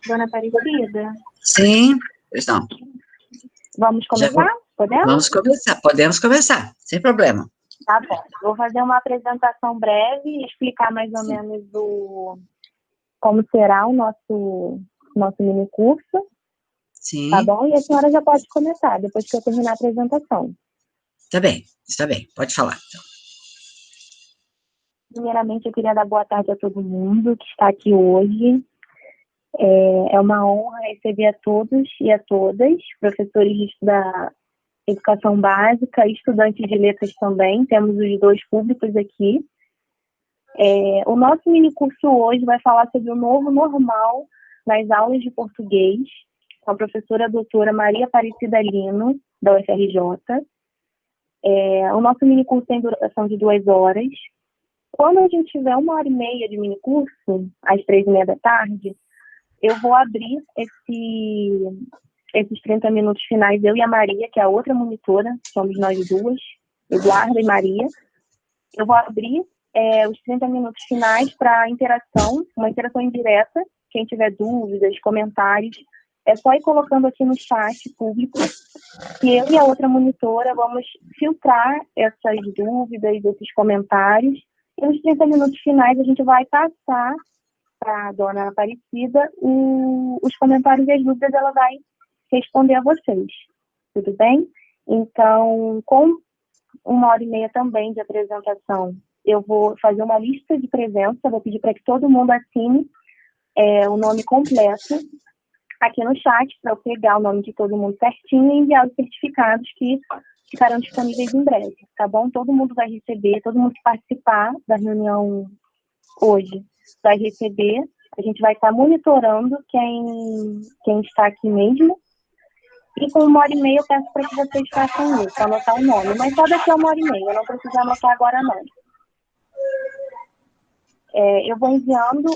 Dona Aparecida? Sim, pois não. Vamos começar? Podemos? Podemos começar, sem problema. Tá bom. Vou fazer uma apresentação breve, explicar mais ou menos como será o nosso mini curso. Sim. Tá bom? E a senhora já pode começar, depois que eu terminar a apresentação. Está bem, pode falar. Então. Primeiramente, eu queria dar boa tarde a todo mundo que está aqui hoje. É uma honra receber a todos e a todas, professores da educação básica e estudantes de letras também. Temos os dois públicos aqui. O nosso minicurso hoje vai falar sobre o novo normal nas aulas de português, com a professora doutora Maria Aparecida Lino, da UFRJ. O nosso minicurso tem duração de 2 horas. Quando a gente tiver 1h30 de minicurso, às 3h30 da tarde, eu vou abrir esses 30 minutos finais, eu e a Maria, que é a outra monitora, somos nós duas, Eduarda e Maria. Eu vou abrir os 30 minutos finais para interação, uma interação indireta. Quem tiver dúvidas, comentários, é só ir colocando aqui no chat público, que eu e a outra monitora vamos filtrar essas dúvidas, esses comentários, e nos 30 minutos finais a gente vai passar para a dona Aparecida os comentários e as dúvidas, ela vai responder a vocês. Tudo bem? Então, com 1h30 também de apresentação, eu vou fazer uma lista de presença, vou pedir para que todo mundo assine o nome completo aqui no chat, para eu pegar o nome de todo mundo certinho e enviar os certificados que ficarão disponíveis em breve, tá bom? Todo mundo vai receber, todo mundo que participar da reunião hoje vai receber. A gente vai estar monitorando quem está aqui mesmo. E com 1h30 eu peço para que vocês façam isso, anotar o nome. Mas só daqui a 1h30, eu não preciso anotar agora não. Eu vou enviando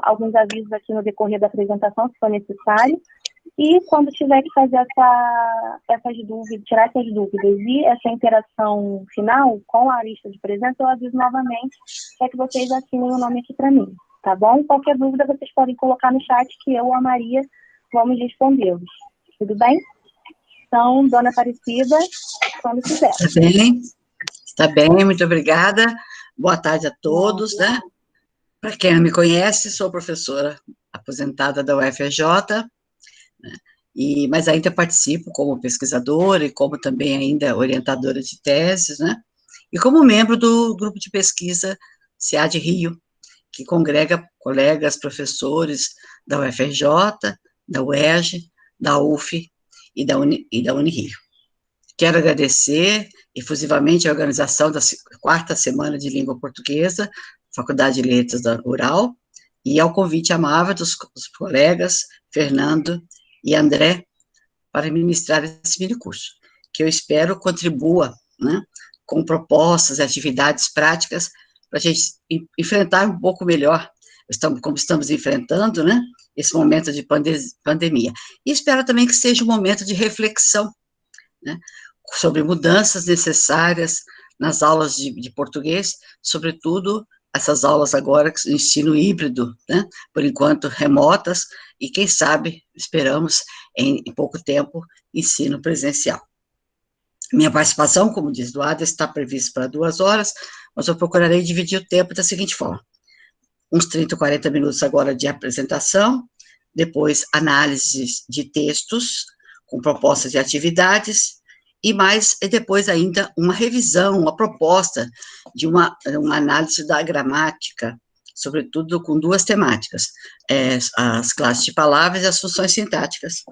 alguns avisos aqui no decorrer da apresentação, se for necessário. E quando tiver que fazer essas dúvidas, tirar essas dúvidas e essa interação final com a lista de presença, eu aviso novamente para que vocês assinem o nome aqui para mim, tá bom? Qualquer dúvida vocês podem colocar no chat que eu ou a Maria vamos respondê-los. Tudo bem? Então, dona Aparecida, quando quiser. Está bem, muito obrigada. Boa tarde a todos, né? Para quem não me conhece, sou professora aposentada da UFRJ, mas ainda participo como pesquisadora e como também ainda orientadora de teses, né? E como membro do grupo de pesquisa SEAD Rio, que congrega colegas professores da UFRJ, da UERJ, da UF e da Unirio. Quero agradecer efusivamente a organização da 4ª Semana de Língua Portuguesa, Faculdade de Letras da Rural, e ao convite amável dos colegas Fernando e André para ministrar esse minicurso, que eu espero contribua, né, com propostas e atividades práticas para a gente enfrentar um pouco melhor, como estamos enfrentando, né, esse momento de pandemia. E espero também que seja um momento de reflexão, né, sobre mudanças necessárias nas aulas de português, sobretudo essas aulas agora, ensino híbrido, né, por enquanto remotas, e quem sabe, esperamos, em pouco tempo, ensino presencial. Minha participação, como diz Eduardo, está prevista para 2 horas, mas eu procurarei dividir o tempo da seguinte forma: uns 30, 40 minutos agora de apresentação, depois análise de textos, com propostas de atividades, e depois ainda uma revisão, uma proposta de uma análise da gramática, sobretudo com 2 temáticas, as classes de palavras e as funções sintáticas,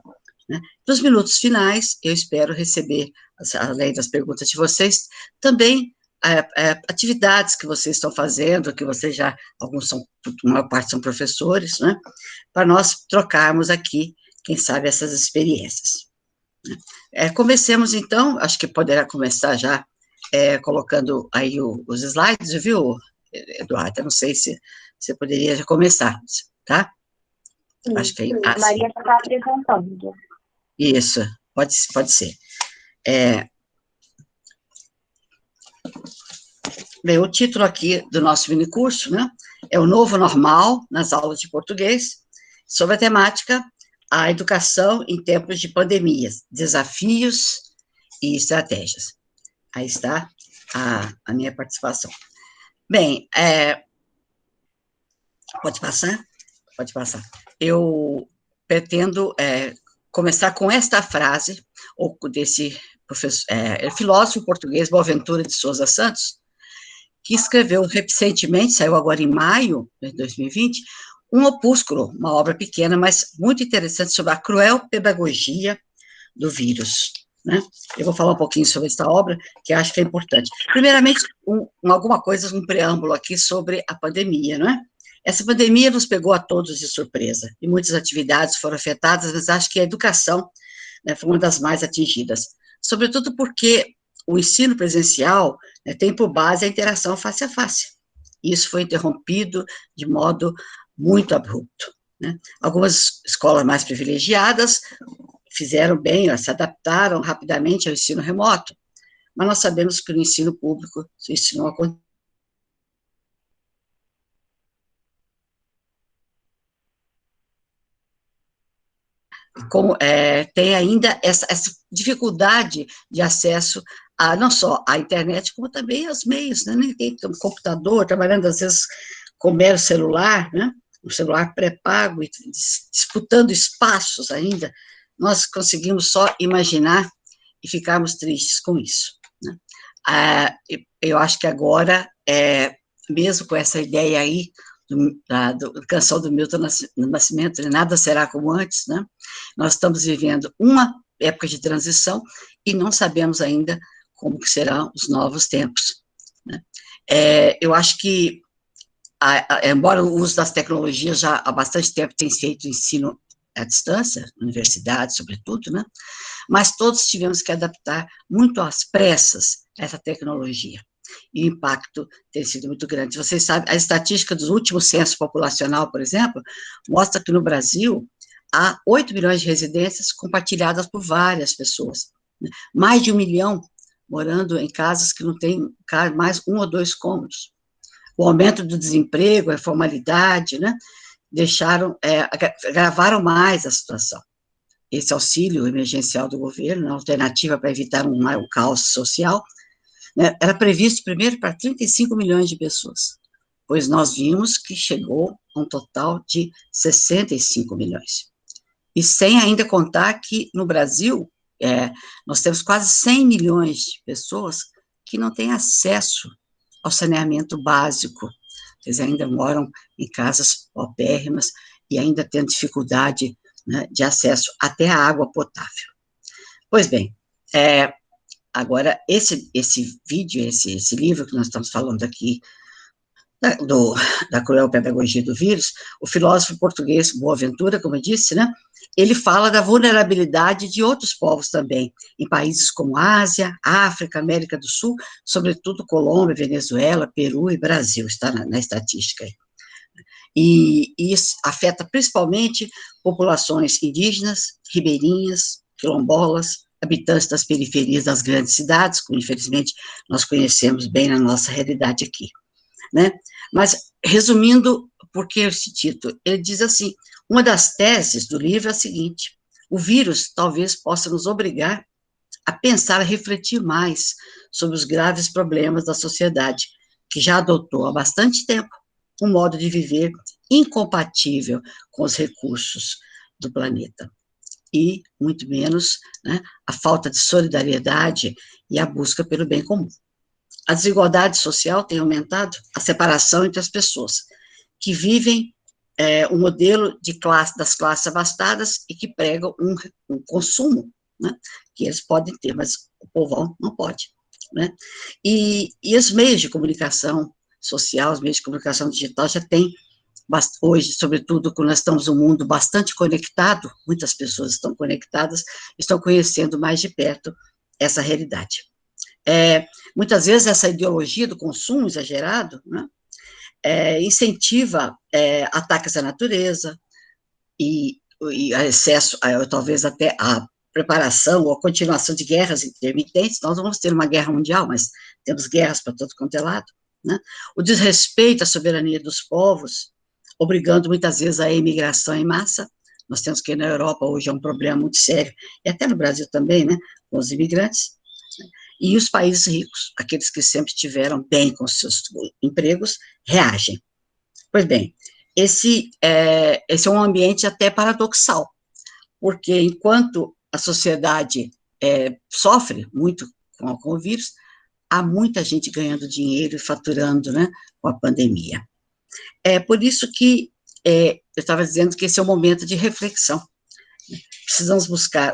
né? Nos minutos finais, eu espero receber, além das perguntas de vocês, também atividades que vocês estão fazendo, que vocês já, alguns são, a maior parte são professores, né, para nós trocarmos aqui, quem sabe, essas experiências. Comecemos, então, acho que poderá começar já colocando aí os slides, viu, Eduardo? Eu não sei se você poderia já começar, tá? Sim, acho que a Maria já está apresentando. Isso, pode ser. Bem, o título aqui do nosso minicurso, né, é o Novo Normal nas aulas de português, sobre a temática a educação em tempos de pandemias, desafios e estratégias. Aí está a minha participação. Bem, pode passar? Pode passar. Eu pretendo começar com esta frase, ou desse filósofo português Boaventura de Souza Santos, que escreveu recentemente, saiu agora em maio de 2020, um opúsculo, uma obra pequena, mas muito interessante, sobre a cruel pedagogia do vírus. Né? Eu vou falar um pouquinho sobre esta obra, que acho que é importante. Primeiramente, alguma coisa, um preâmbulo aqui sobre a pandemia, não é? Essa pandemia nos pegou a todos de surpresa, e muitas atividades foram afetadas, mas acho que a educação, né, foi uma das mais atingidas, sobretudo porque o ensino presencial, né, tem por base a interação face a face. Isso foi interrompido de modo muito abrupto. Né? Algumas escolas mais privilegiadas fizeram bem, se adaptaram rapidamente ao ensino remoto, mas nós sabemos que no ensino público isso não acontece. Tem ainda essa dificuldade de acesso a não só à internet, como também aos meios, né? Nem tem computador, trabalhando às vezes com mero celular, né? Um celular pré-pago, e disputando espaços ainda. Nós conseguimos só imaginar e ficarmos tristes com isso. Né? Eu acho que agora, mesmo com essa ideia aí, do canção do Milton Nascimento, nada será como antes, né? Nós estamos vivendo uma época de transição e não sabemos ainda como que serão os novos tempos. Né? Eu acho que, embora o uso das tecnologias já há bastante tempo tenha feito ensino à distância, universidade, sobretudo, né? Mas todos tivemos que adaptar muito às pressas essa tecnologia. E o impacto tem sido muito grande. Vocês sabem, a estatística do último censo populacional, por exemplo, mostra que no Brasil há 8 milhões de residências compartilhadas por várias pessoas. Né? Mais de 1 milhão morando em casas que não têm mais 1 ou 2 cômodos. O aumento do desemprego, a informalidade, né, agravaram mais a situação. Esse auxílio emergencial do governo, a alternativa para evitar um caos social, né, era previsto primeiro para 35 milhões de pessoas, pois nós vimos que chegou a um total de 65 milhões. E sem ainda contar que no Brasil, nós temos quase 100 milhões de pessoas que não têm acesso ao saneamento básico. Eles ainda moram em casas paupérrimas e ainda têm dificuldade, né, de acesso até à água potável. Pois bem, agora, esse vídeo, esse livro que nós estamos falando aqui, da cruel pedagogia do vírus, o filósofo português Boaventura, como eu disse, né, ele fala da vulnerabilidade de outros povos também, em países como Ásia, África, América do Sul, sobretudo Colômbia, Venezuela, Peru e Brasil, está na estatística aí. E isso afeta principalmente populações indígenas, ribeirinhas, quilombolas, habitantes das periferias das grandes cidades, que infelizmente nós conhecemos bem na nossa realidade aqui, né? Mas, resumindo, por que esse título? Ele diz assim, uma das teses do livro é a seguinte: o vírus talvez possa nos obrigar a pensar, a refletir mais sobre os graves problemas da sociedade, que já adotou há bastante tempo um modo de viver incompatível com os recursos do planeta. E, muito menos, né, a falta de solidariedade e a busca pelo bem comum. A desigualdade social tem aumentado a separação entre as pessoas, que vivem um modelo das classes abastadas e que pregam um consumo, né, que eles podem ter, mas o povão não pode. né? E os meios de comunicação social, os meios de comunicação digital já têm, hoje, sobretudo, quando nós estamos num mundo bastante conectado, muitas pessoas estão conectadas, estão conhecendo mais de perto essa realidade. Muitas vezes essa ideologia do consumo exagerado, né, incentiva ataques à natureza e a excesso, talvez até a preparação ou a continuação de guerras intermitentes. Nós não vamos ter uma guerra mundial, mas temos guerras para todo quanto é lado, né? O desrespeito à soberania dos povos, obrigando muitas vezes a imigração em massa. Nós temos que na Europa hoje é um problema muito sério, e até no Brasil também, né, com os imigrantes. E os países ricos, aqueles que sempre estiveram bem com seus empregos, reagem. Pois bem, esse é um ambiente até paradoxal, porque enquanto a sociedade sofre muito com o vírus, há muita gente ganhando dinheiro e faturando, né, com a pandemia. É por isso que eu estava dizendo que esse é um momento de reflexão.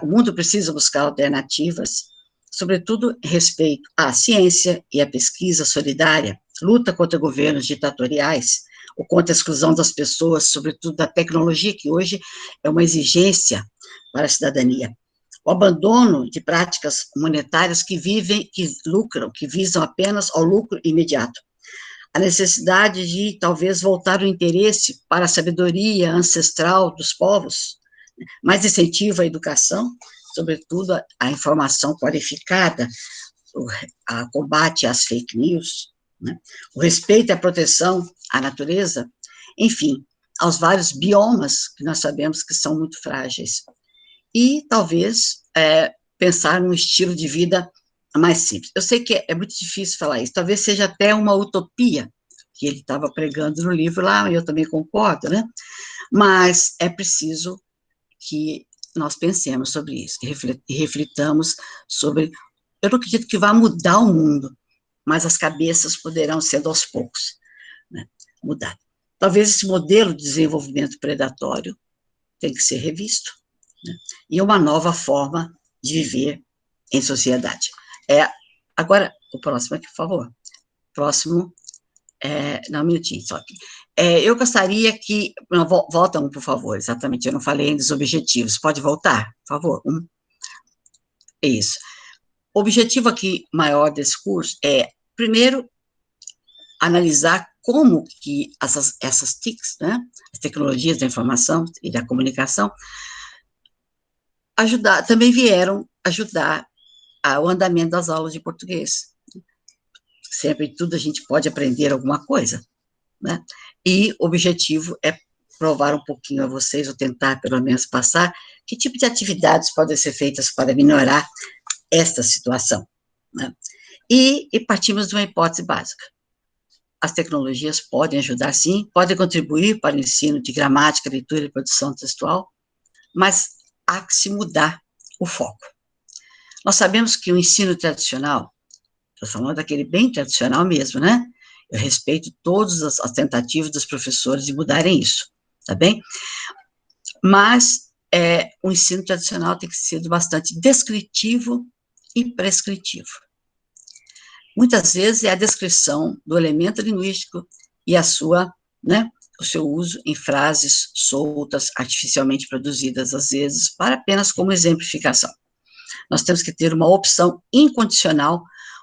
O mundo precisa buscar alternativas, sobretudo respeito à ciência e à pesquisa solidária, luta contra governos ditatoriais, ou contra a exclusão das pessoas, sobretudo da tecnologia, que hoje é uma exigência para a cidadania. O abandono de práticas monetárias que lucram, que visam apenas ao lucro imediato. A necessidade de, talvez, voltar o interesse para a sabedoria ancestral dos povos, mais incentivo à educação, sobretudo a informação qualificada, a combate às fake news, né? O respeito e a proteção à natureza, enfim, aos vários biomas que nós sabemos que são muito frágeis. E, talvez, pensar num estilo de vida mais simples. Eu sei que é muito difícil falar isso, talvez seja até uma utopia que ele estava pregando no livro lá, e eu também concordo, né? Mas é preciso que nós pensemos sobre isso, e reflitamos sobre... Eu não acredito que vá mudar o mundo, mas as cabeças poderão, sendo aos poucos, né, mudar. Talvez esse modelo de desenvolvimento predatório tenha que ser revisto, né, e uma nova forma de viver em sociedade. Agora, o próximo aqui, por favor. Próximo, não, um minutinho só aqui. Eu gostaria que... Não, volta um, por favor, exatamente, eu não falei ainda dos objetivos. Pode voltar, por favor? Isso. O objetivo aqui maior desse curso é, primeiro, analisar como que essas TICs, né, as tecnologias da informação e da comunicação, também vieram ajudar ao andamento das aulas de português. Sempre e tudo a gente pode aprender alguma coisa, né? E o objetivo é provar um pouquinho a vocês, ou tentar pelo menos passar, que tipo de atividades podem ser feitas para melhorar esta situação, né? E partimos de uma hipótese básica. As tecnologias podem ajudar, sim, podem contribuir para o ensino de gramática, leitura e produção textual, mas há que se mudar o foco. Nós sabemos que o ensino tradicional, estou falando daquele bem tradicional mesmo, né? Eu respeito todas as tentativas dos professores de mudarem isso, tá bem? Mas o ensino tradicional tem que ser bastante descritivo e prescritivo. Muitas vezes é a descrição do elemento linguístico e o seu uso em frases soltas, artificialmente produzidas, às vezes, para apenas como exemplificação. Nós temos que ter uma opção incondicional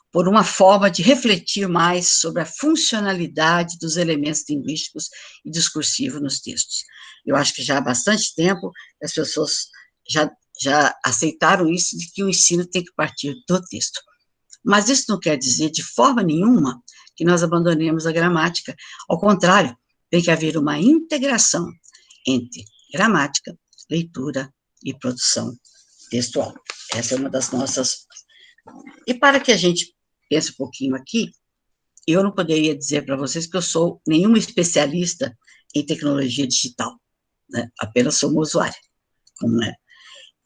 por uma forma de refletir mais sobre a funcionalidade dos elementos linguísticos e discursivos nos textos. Eu acho que já há bastante tempo as pessoas já aceitaram isso, de que o ensino tem que partir do texto. Mas isso não quer dizer, de forma nenhuma, que nós abandonemos a gramática. Ao contrário, tem que haver uma integração entre gramática, leitura e produção textual. Essa é uma das nossas... E para que a gente pense um pouquinho aqui, eu não poderia dizer para vocês que eu sou nenhuma especialista em tecnologia digital, né? Apenas sou uma usuária, como é.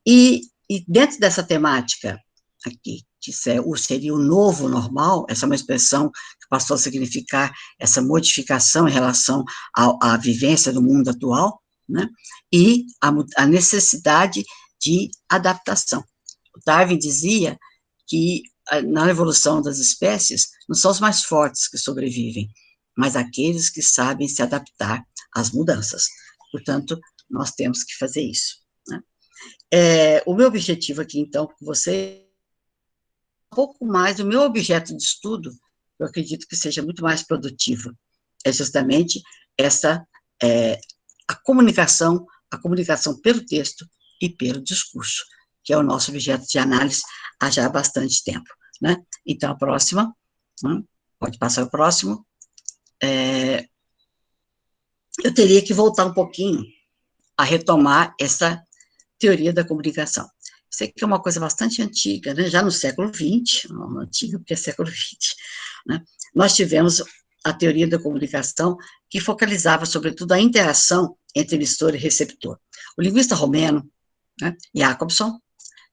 E dentro dessa temática aqui, que seria o novo normal, essa é uma expressão que passou a significar essa modificação em relação à vivência do mundo atual, né? E a necessidade de adaptação. O Darwin dizia que na evolução das espécies, não são os mais fortes que sobrevivem, mas aqueles que sabem se adaptar às mudanças. Portanto, nós temos que fazer isso, né? O meu objetivo aqui, então, com você, um pouco mais, o meu objeto de estudo, eu acredito que seja muito mais produtivo, é justamente essa, a comunicação pelo texto e pelo discurso, que é o nosso objeto de análise há já bastante tempo, né? Então, a próxima, pode passar o próximo, eu teria que voltar um pouquinho a retomar essa teoria da comunicação. Sei que é uma coisa bastante antiga, né? Já no século XX, não antiga porque é século XX, né? Nós tivemos a teoria da comunicação que focalizava, sobretudo, a interação entre emissor e receptor. O linguista romeno, né, Jacobson,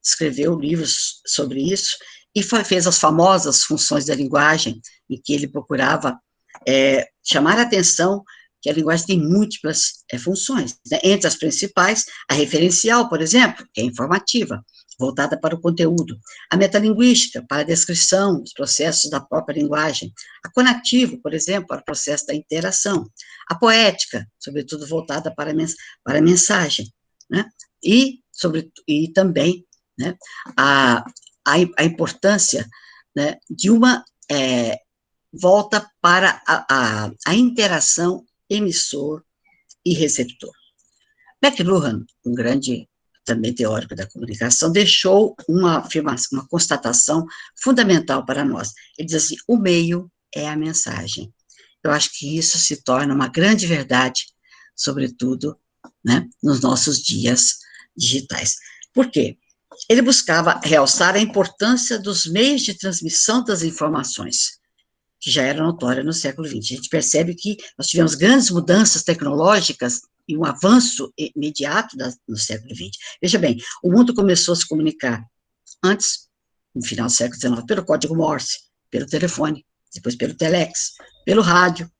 escreveu livros sobre isso e fez as famosas funções da linguagem, em que ele procurava chamar a atenção que a linguagem tem múltiplas funções, né? Entre as principais, a referencial, por exemplo, que é informativa, voltada para o conteúdo, a metalinguística, para a descrição dos processos da própria linguagem, a conativa, por exemplo, para o processo da interação, a poética, sobretudo voltada para a mensagem, né? E também, né, a importância, né, de uma volta para a interação emissor e receptor. McLuhan, um grande também teórico da comunicação, deixou uma afirmação, uma constatação fundamental para nós. Ele diz assim: o meio é a mensagem. Eu acho que isso se torna uma grande verdade, sobretudo, né, nos nossos dias digitais. Por quê? Ele buscava realçar a importância dos meios de transmissão das informações, que já era notória no século XX. A gente percebe que nós tivemos grandes mudanças tecnológicas e um avanço imediato no século XX. Veja bem, o mundo começou a se comunicar antes, no final do século XIX, pelo código Morse, pelo telefone, depois pelo telex, pelo rádio,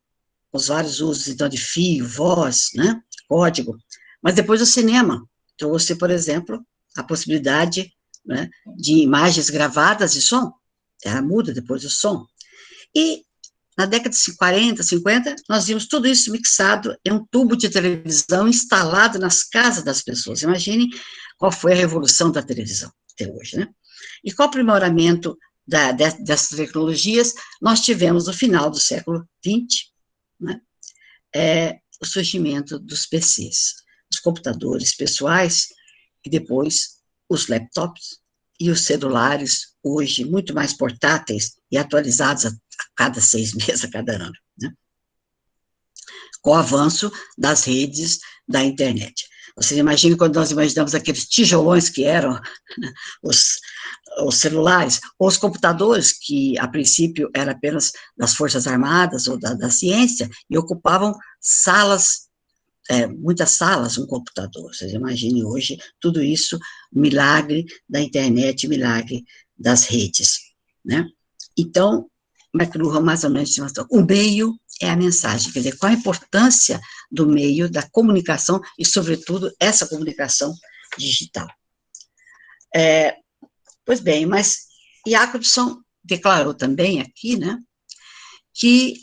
com os vários usos, então, de fio, voz, né, código. Mas depois o cinema trouxe, por exemplo, a possibilidade, né, de imagens gravadas e som. Era muda depois o som. E na década de 40, 50, nós vimos tudo isso mixado em um tubo de televisão instalado nas casas das pessoas. Imaginem qual foi a revolução da televisão até hoje, né? E qual aprimoramento dessas tecnologias nós tivemos no final do século XX, né? O surgimento dos PCs, os computadores pessoais, e depois os laptops e os celulares, hoje muito mais portáteis e atualizados a cada 6 meses, a cada ano, né? Com o avanço das redes da internet. Vocês imaginem quando nós imaginamos aqueles tijolões que eram, né, os celulares, ou os computadores, que a princípio eram apenas das Forças Armadas ou da ciência, e ocupavam salas, muitas salas, um computador. Vocês imaginem hoje tudo isso, milagre da internet, milagre das redes, né? Então, McLuhan mais ou menos mostrou, o meio é a mensagem, quer dizer, qual a importância do meio da comunicação e, sobretudo, essa comunicação digital. Pois bem, mas Jacobson declarou também aqui, né, que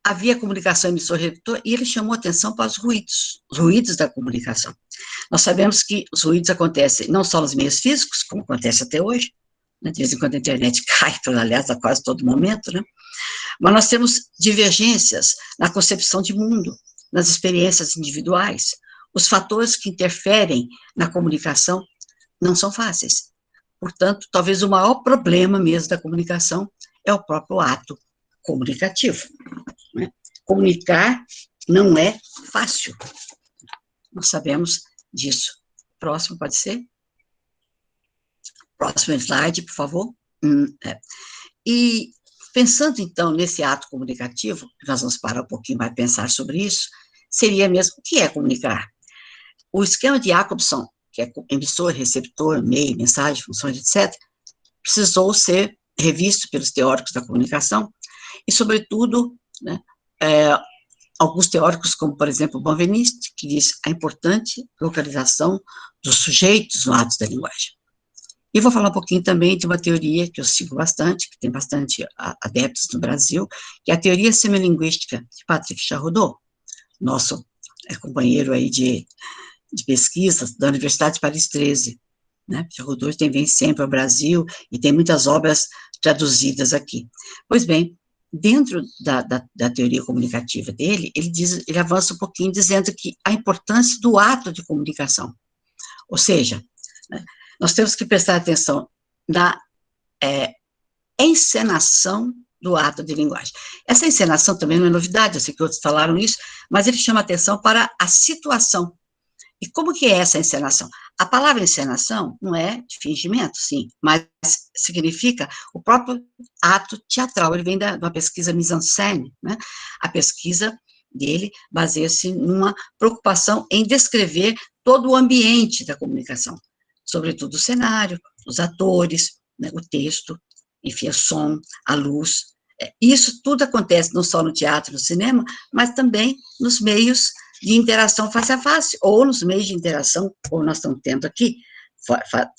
havia comunicação emissor-receptor, e ele chamou atenção para os ruídos da comunicação. Nós sabemos que os ruídos acontecem não só nos meios físicos, como acontece até hoje, né, de vez em quando a internet cai, aliás, a quase todo momento, né, mas nós temos divergências na concepção de mundo, nas experiências individuais. Os fatores que interferem na comunicação não são fáceis. Portanto, talvez o maior problema mesmo da comunicação é o próprio ato comunicativo, né? Comunicar não é fácil. Nós sabemos disso. Próximo, pode ser? Próximo slide, por favor. E pensando, então, nesse ato comunicativo, nós vamos parar um pouquinho para pensar sobre isso, seria mesmo, o que é comunicar? O esquema de Jacobson, que é emissor, receptor, meio, mensagem, funções, etc., precisou ser revisto pelos teóricos da comunicação, e, sobretudo, né, alguns teóricos, como, por exemplo, Benveniste, que diz a importante localização dos sujeitos no ato da linguagem. E vou falar um pouquinho também de uma teoria que eu sigo bastante, que tem bastante adeptos no Brasil, que é a teoria semiolinguística de Patrick Charrodot, nosso companheiro aí de pesquisa da Universidade de Paris 13, né? Charrodot vem sempre ao Brasil e tem muitas obras traduzidas aqui. Pois bem, dentro da teoria comunicativa dele, ele avança um pouquinho dizendo que a importância do ato de comunicação, ou seja, né, nós temos que prestar atenção na encenação do ato de linguagem. Essa encenação também não é novidade, eu sei que outros falaram isso, mas ele chama atenção para a situação. E como que é essa encenação? A palavra encenação não é de fingimento, sim, mas significa o próprio ato teatral. Ele vem de uma pesquisa mise-en-scène, né? A pesquisa dele baseia-se numa preocupação em descrever todo o ambiente da comunicação, sobretudo o cenário, os atores, né, o texto, enfim, o som, a luz. Isso tudo acontece não só no teatro, no cinema, mas também nos meios de interação face a face, ou nos meios de interação, como nós estamos tendo aqui,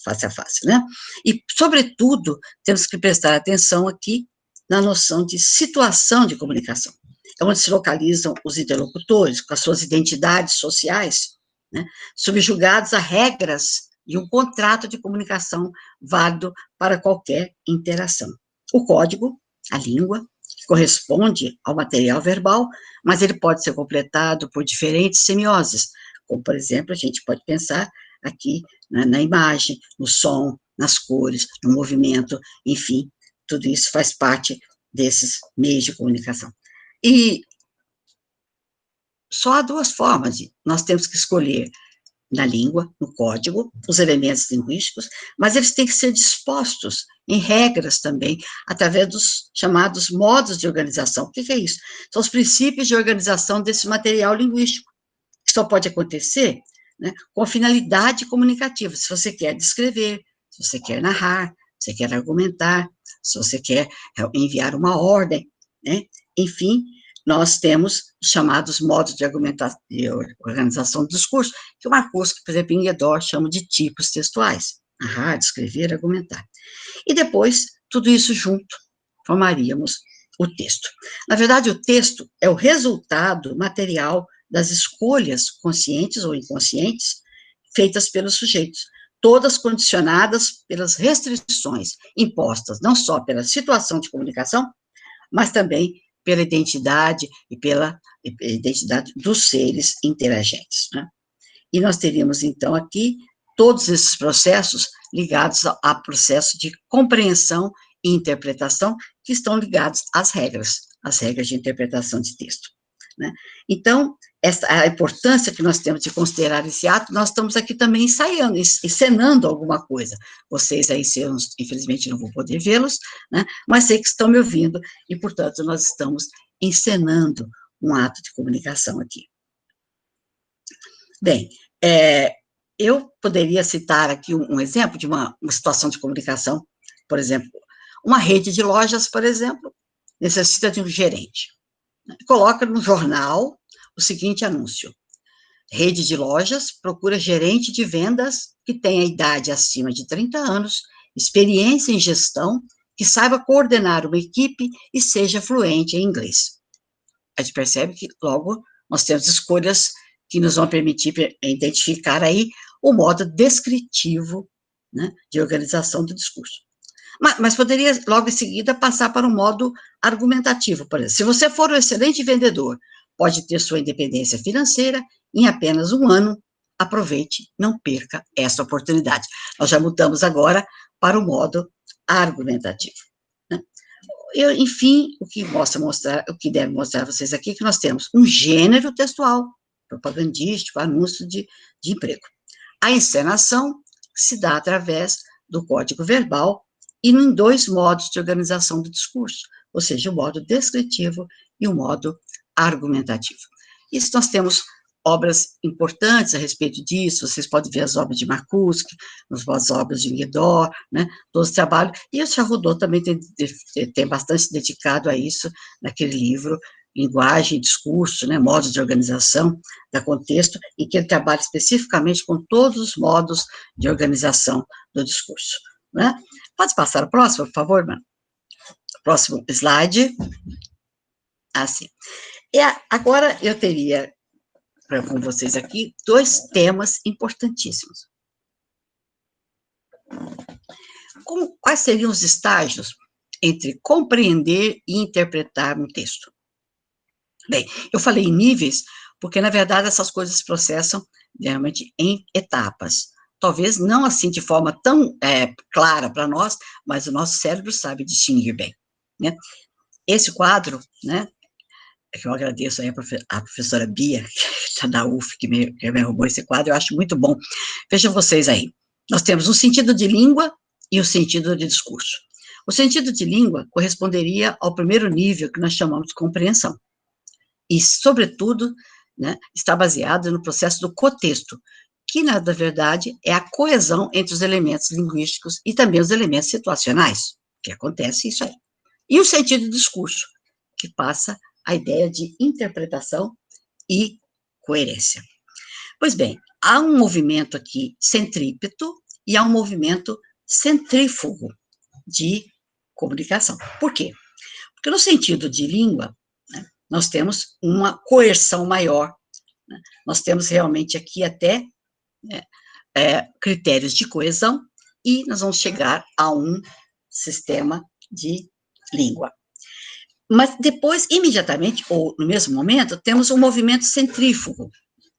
face a face, né? E, sobretudo, temos que prestar atenção aqui na noção de situação de comunicação, é onde se localizam os interlocutores, com as suas identidades sociais, né, subjugados a regras de um contrato de comunicação válido para qualquer interação. O código, a língua, corresponde ao material verbal, mas ele pode ser completado por diferentes semioses, como, por exemplo, a gente pode pensar aqui na imagem, no som, nas cores, no movimento, enfim, tudo isso faz parte desses meios de comunicação. E só há duas formas, nós temos que escolher na língua, no código, os elementos linguísticos, mas eles têm que ser dispostos em regras também, através dos chamados modos de organização. O que é isso? São os princípios de organização desse material linguístico, que só pode acontecer, né, com a finalidade comunicativa, se você quer descrever, se você quer narrar, se você quer argumentar, se você quer enviar uma ordem, né, enfim, nós temos os chamados modos de organização do discurso, que o Marcuse, por exemplo, em Guédor, chama de tipos textuais, narrar, descrever, argumentar. E depois, tudo isso junto, formaríamos o texto. Na verdade, o texto é o resultado material das escolhas conscientes ou inconscientes feitas pelos sujeitos, todas condicionadas pelas restrições impostas, não só pela situação de comunicação, mas também pela identidade e pela identidade dos seres interagentes, né? E nós teríamos, então, aqui todos esses processos ligados ao processo de compreensão e interpretação, que estão ligados às regras de interpretação de texto, né? Então, a importância que nós temos de considerar esse ato, nós estamos aqui também ensaiando, encenando alguma coisa. Vocês aí, infelizmente, não vou poder vê-los, né? Mas sei que estão me ouvindo, e, portanto, nós estamos encenando um ato de comunicação aqui. Bem, eu poderia citar aqui um exemplo de uma situação de comunicação, por exemplo, uma rede de lojas, por exemplo, necessita de um gerente. Coloca no jornal o seguinte anúncio: rede de lojas procura gerente de vendas que tenha idade acima de 30 anos, experiência em gestão, que saiba coordenar uma equipe e seja fluente em inglês. A gente percebe que, logo, nós temos escolhas que nos vão permitir identificar aí o modo descritivo, né, de organização do discurso. Mas poderia, logo em seguida, passar para um modo argumentativo. Por exemplo, se você for um excelente vendedor, pode ter sua independência financeira em apenas 1 ano, aproveite, não perca essa oportunidade. Nós já mudamos agora para o modo argumentativo, né? Enfim, o que deve mostrar a vocês aqui é que nós temos um gênero textual, propagandístico, anúncio de emprego. A encenação se dá através do código verbal e em 2 modos de organização do discurso, ou seja, o modo descritivo e o modo argumentativo. Isso nós temos obras importantes a respeito disso, vocês podem ver as obras de Marcuse, as obras de Guédor, né, todos os trabalhos, e o Charrodot também tem bastante se dedicado a isso, naquele livro, Linguagem e Discurso, né, modos de organização, da contexto, em que ele trabalha especificamente com todos os modos de organização do discurso. né? Pode passar o próximo, por favor, mano? Próximo slide. Assim. E agora eu teria com vocês aqui 2 temas importantíssimos. Quais seriam os estágios entre compreender e interpretar um texto? Bem, eu falei em níveis, porque, na verdade, essas coisas se processam, realmente, em etapas. Talvez não assim de forma tão clara para nós, mas o nosso cérebro sabe distinguir bem, né? Esse quadro, né, que eu agradeço aí a professora Bia, que está da UF, que me arrumou esse quadro, eu acho muito bom. Vejam vocês aí. Nós temos um sentido de língua e o sentido de discurso. O sentido de língua corresponderia ao primeiro nível, que nós chamamos de compreensão. E, sobretudo, né, está baseado no processo do cotexto, que, na verdade, é a coesão entre os elementos linguísticos e também os elementos situacionais, que acontece isso aí. E o sentido do discurso, que passa a ideia de interpretação e coerência. Pois bem, há um movimento aqui centrípeto e há um movimento centrífugo de comunicação. Por quê? Porque no sentido de língua, né, nós temos uma coerção maior, né, nós temos realmente aqui até critérios de coesão e nós vamos chegar a um sistema de língua. Mas depois, imediatamente, ou no mesmo momento, temos um movimento centrífugo,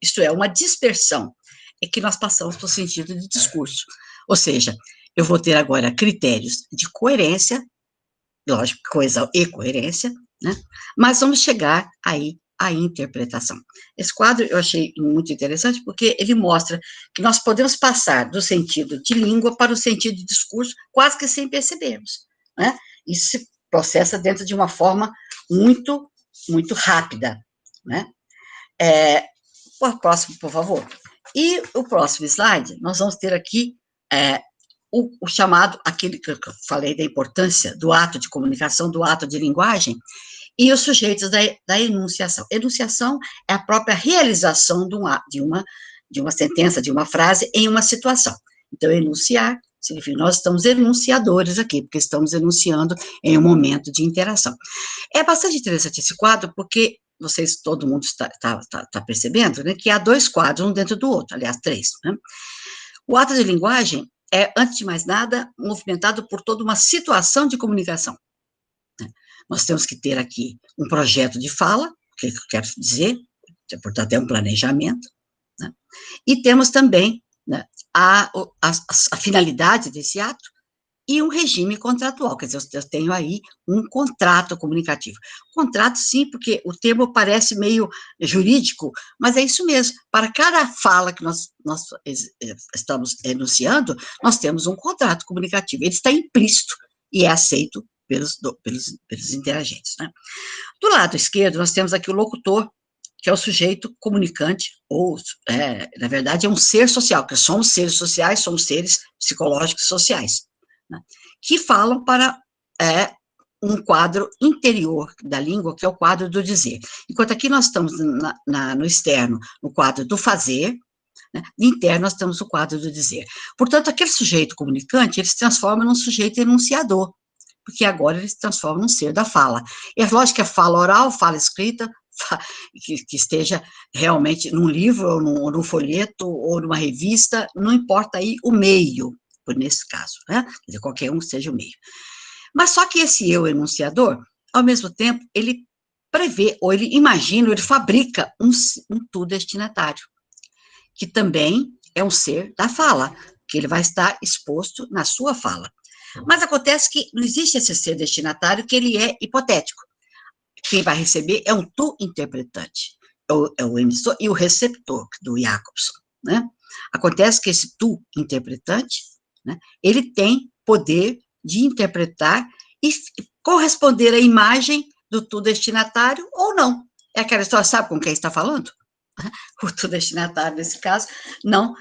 isto é, uma dispersão, é que nós passamos para o sentido de discurso. Ou seja, eu vou ter agora critérios de coerência, lógico, coesão e coerência, né? Mas vamos chegar aí à interpretação. Esse quadro eu achei muito interessante, porque ele mostra que nós podemos passar do sentido de língua para o sentido de discurso, quase que sem percebermos, né? Isso se processa dentro de uma forma muito, muito rápida, né? O próximo, por favor. E o próximo slide, nós vamos ter aqui o chamado, aquele que eu falei da importância do ato de comunicação, do ato de linguagem, e os sujeitos da enunciação. Enunciação é a própria realização de uma sentença, de uma frase em uma situação. Então, enunciar significa nós estamos enunciadores aqui, porque estamos enunciando em um momento de interação. É bastante interessante esse quadro, porque todo mundo está percebendo, né, que há 2 quadros, um dentro do outro, aliás, 3, né? O ato de linguagem é, antes de mais nada, movimentado por toda uma situação de comunicação. Nós temos que ter aqui um projeto de fala, o que eu quero dizer, portanto, é um planejamento, né? E temos também, né, a finalidade desse ato e um regime contratual, quer dizer, eu tenho aí um contrato comunicativo. Contrato, sim, porque o termo parece meio jurídico, mas é isso mesmo. Para cada fala que nós estamos enunciando, nós temos um contrato comunicativo. Ele está implícito e é aceito pelos interagentes, né? Do lado esquerdo, nós temos aqui o locutor, que é o sujeito comunicante, ou, na verdade, é um ser social, porque somos seres sociais, somos seres psicológicos sociais, né, que falam para um quadro interior da língua, que é o quadro do dizer. Enquanto aqui nós estamos no externo, no quadro do fazer, né, no interno nós temos o quadro do dizer. Portanto, aquele sujeito comunicante, ele se transforma num sujeito enunciador, porque agora ele se transforma num ser da fala. É lógico que a fala oral, fala escrita, que esteja realmente num livro, ou num folheto, ou numa revista, não importa aí o meio, nesse caso, né? Quer dizer, qualquer um seja o meio. Mas só que esse eu enunciador, ao mesmo tempo, ele prevê, ou ele imagina, ou ele fabrica um tu destinatário, que também é um ser da fala, que ele vai estar exposto na sua fala. Mas acontece que não existe esse ser destinatário, que ele é hipotético. Quem vai receber é um tu interpretante, é o emissor e o receptor do Jacobson, né? Acontece que esse tu interpretante, né, ele tem poder de interpretar e corresponder à imagem do tu destinatário ou não. É aquela história, sabe com quem está falando? O tu destinatário, nesse caso, não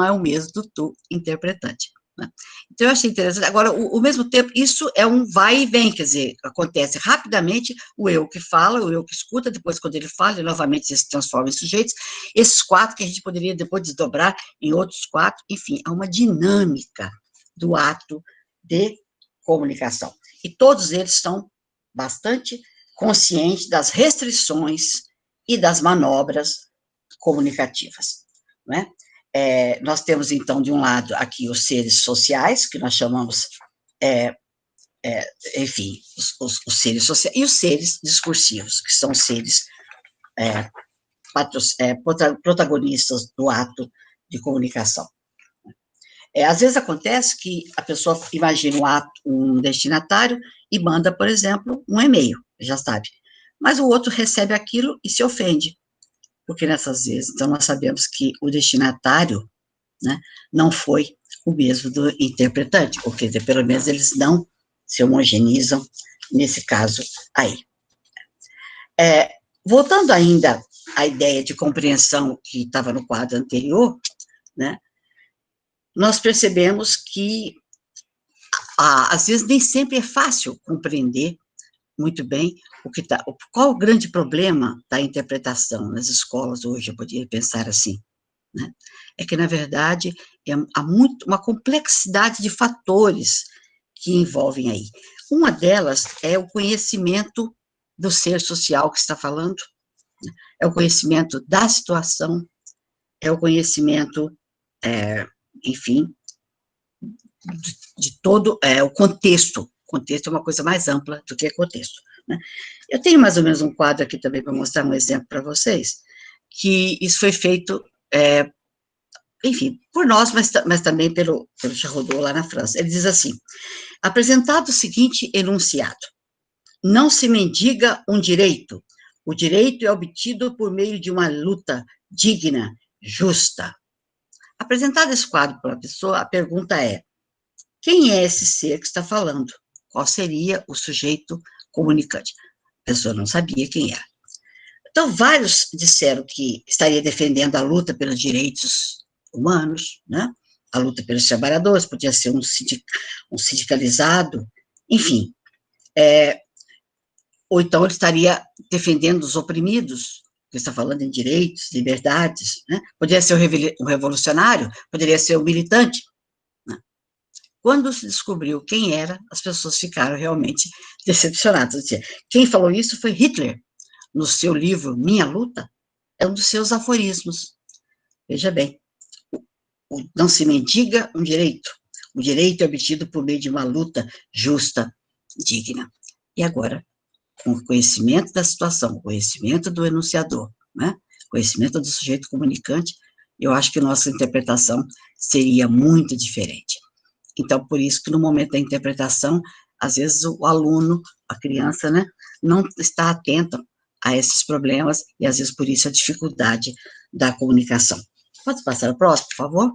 é o mesmo do tu interpretante, né? Então, eu achei interessante. Agora, ao mesmo tempo, isso é um vai e vem, quer dizer, acontece rapidamente o eu que fala, o eu que escuta, depois, quando ele fala, ele novamente se transforma em sujeitos. Esses 4 que a gente poderia depois desdobrar em outros 4, enfim, há uma dinâmica do ato de comunicação. E todos eles estão bastante conscientes das restrições e das manobras comunicativas, não é? Nós temos, então, de um lado, aqui os seres sociais, que nós chamamos, enfim, os seres sociais, e os seres discursivos, que são seres protagonistas do ato de comunicação. Às vezes acontece que a pessoa imagina um destinatário e manda, por exemplo, um e-mail, já sabe, mas o outro recebe aquilo e se ofende, porque nessas vezes, então, nós sabemos que o destinatário, né, não foi o mesmo do interpretante, porque pelo menos eles não se homogeneizam nesse caso aí. Voltando ainda à ideia de compreensão que estava no quadro anterior, né, nós percebemos que, às vezes, nem sempre é fácil compreender muito bem qual o grande problema da interpretação nas escolas hoje, eu poderia pensar assim, né? É que, na verdade, há uma complexidade de fatores que envolvem aí. Uma delas é o conhecimento do ser social que está falando, né? É o conhecimento da situação, é o conhecimento, enfim, de todo o contexto. Contexto é uma coisa mais ampla do que contexto, né? Eu tenho mais ou menos um quadro aqui também para mostrar um exemplo para vocês, que isso foi feito, enfim, por nós, mas também pelo Charrodot lá na França. Ele diz assim: apresentado o seguinte enunciado: não se mendiga um direito, o direito é obtido por meio de uma luta digna, justa. Apresentado esse quadro para a pessoa, a pergunta é: quem é esse ser que está falando? Qual seria o sujeito comunicante? A pessoa não sabia quem era. Então, vários disseram que estaria defendendo a luta pelos direitos humanos, né? A luta pelos trabalhadores, podia ser um sindicalizado, enfim. Ou então ele estaria defendendo os oprimidos, que está falando em direitos, liberdades, né? Poderia ser um revolucionário, poderia ser um militante. Quando se descobriu quem era, as pessoas ficaram realmente decepcionadas. Quem falou isso foi Hitler, no seu livro Minha Luta, é um dos seus aforismos. Veja bem, não se mendiga um direito, o direito é obtido por meio de uma luta justa, digna. E agora, com o conhecimento da situação, conhecimento do enunciador, né? Conhecimento do sujeito comunicante, eu acho que nossa interpretação seria muito diferente. Então, por isso que no momento da interpretação, às vezes o aluno, a criança, né, não está atento a esses problemas e às vezes por isso a dificuldade da comunicação. Pode passar o próximo, por favor?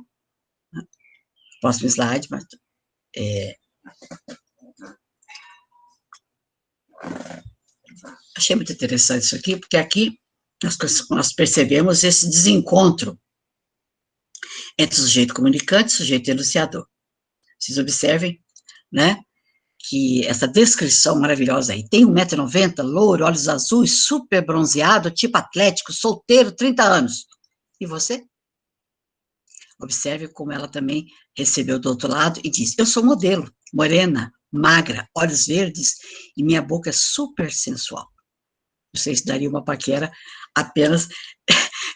Próximo slide, mas, achei muito interessante isso aqui, porque aqui nós percebemos esse desencontro entre o sujeito comunicante e o sujeito enunciador. Vocês observem, né, que essa descrição maravilhosa aí, tem 1,90 m, louro, olhos azuis, super bronzeado, tipo atlético, solteiro, 30 anos. E você? Observe como ela também recebeu do outro lado e diz: eu sou modelo, morena, magra, olhos verdes, e minha boca é super sensual. Não sei se daria uma paquera apenas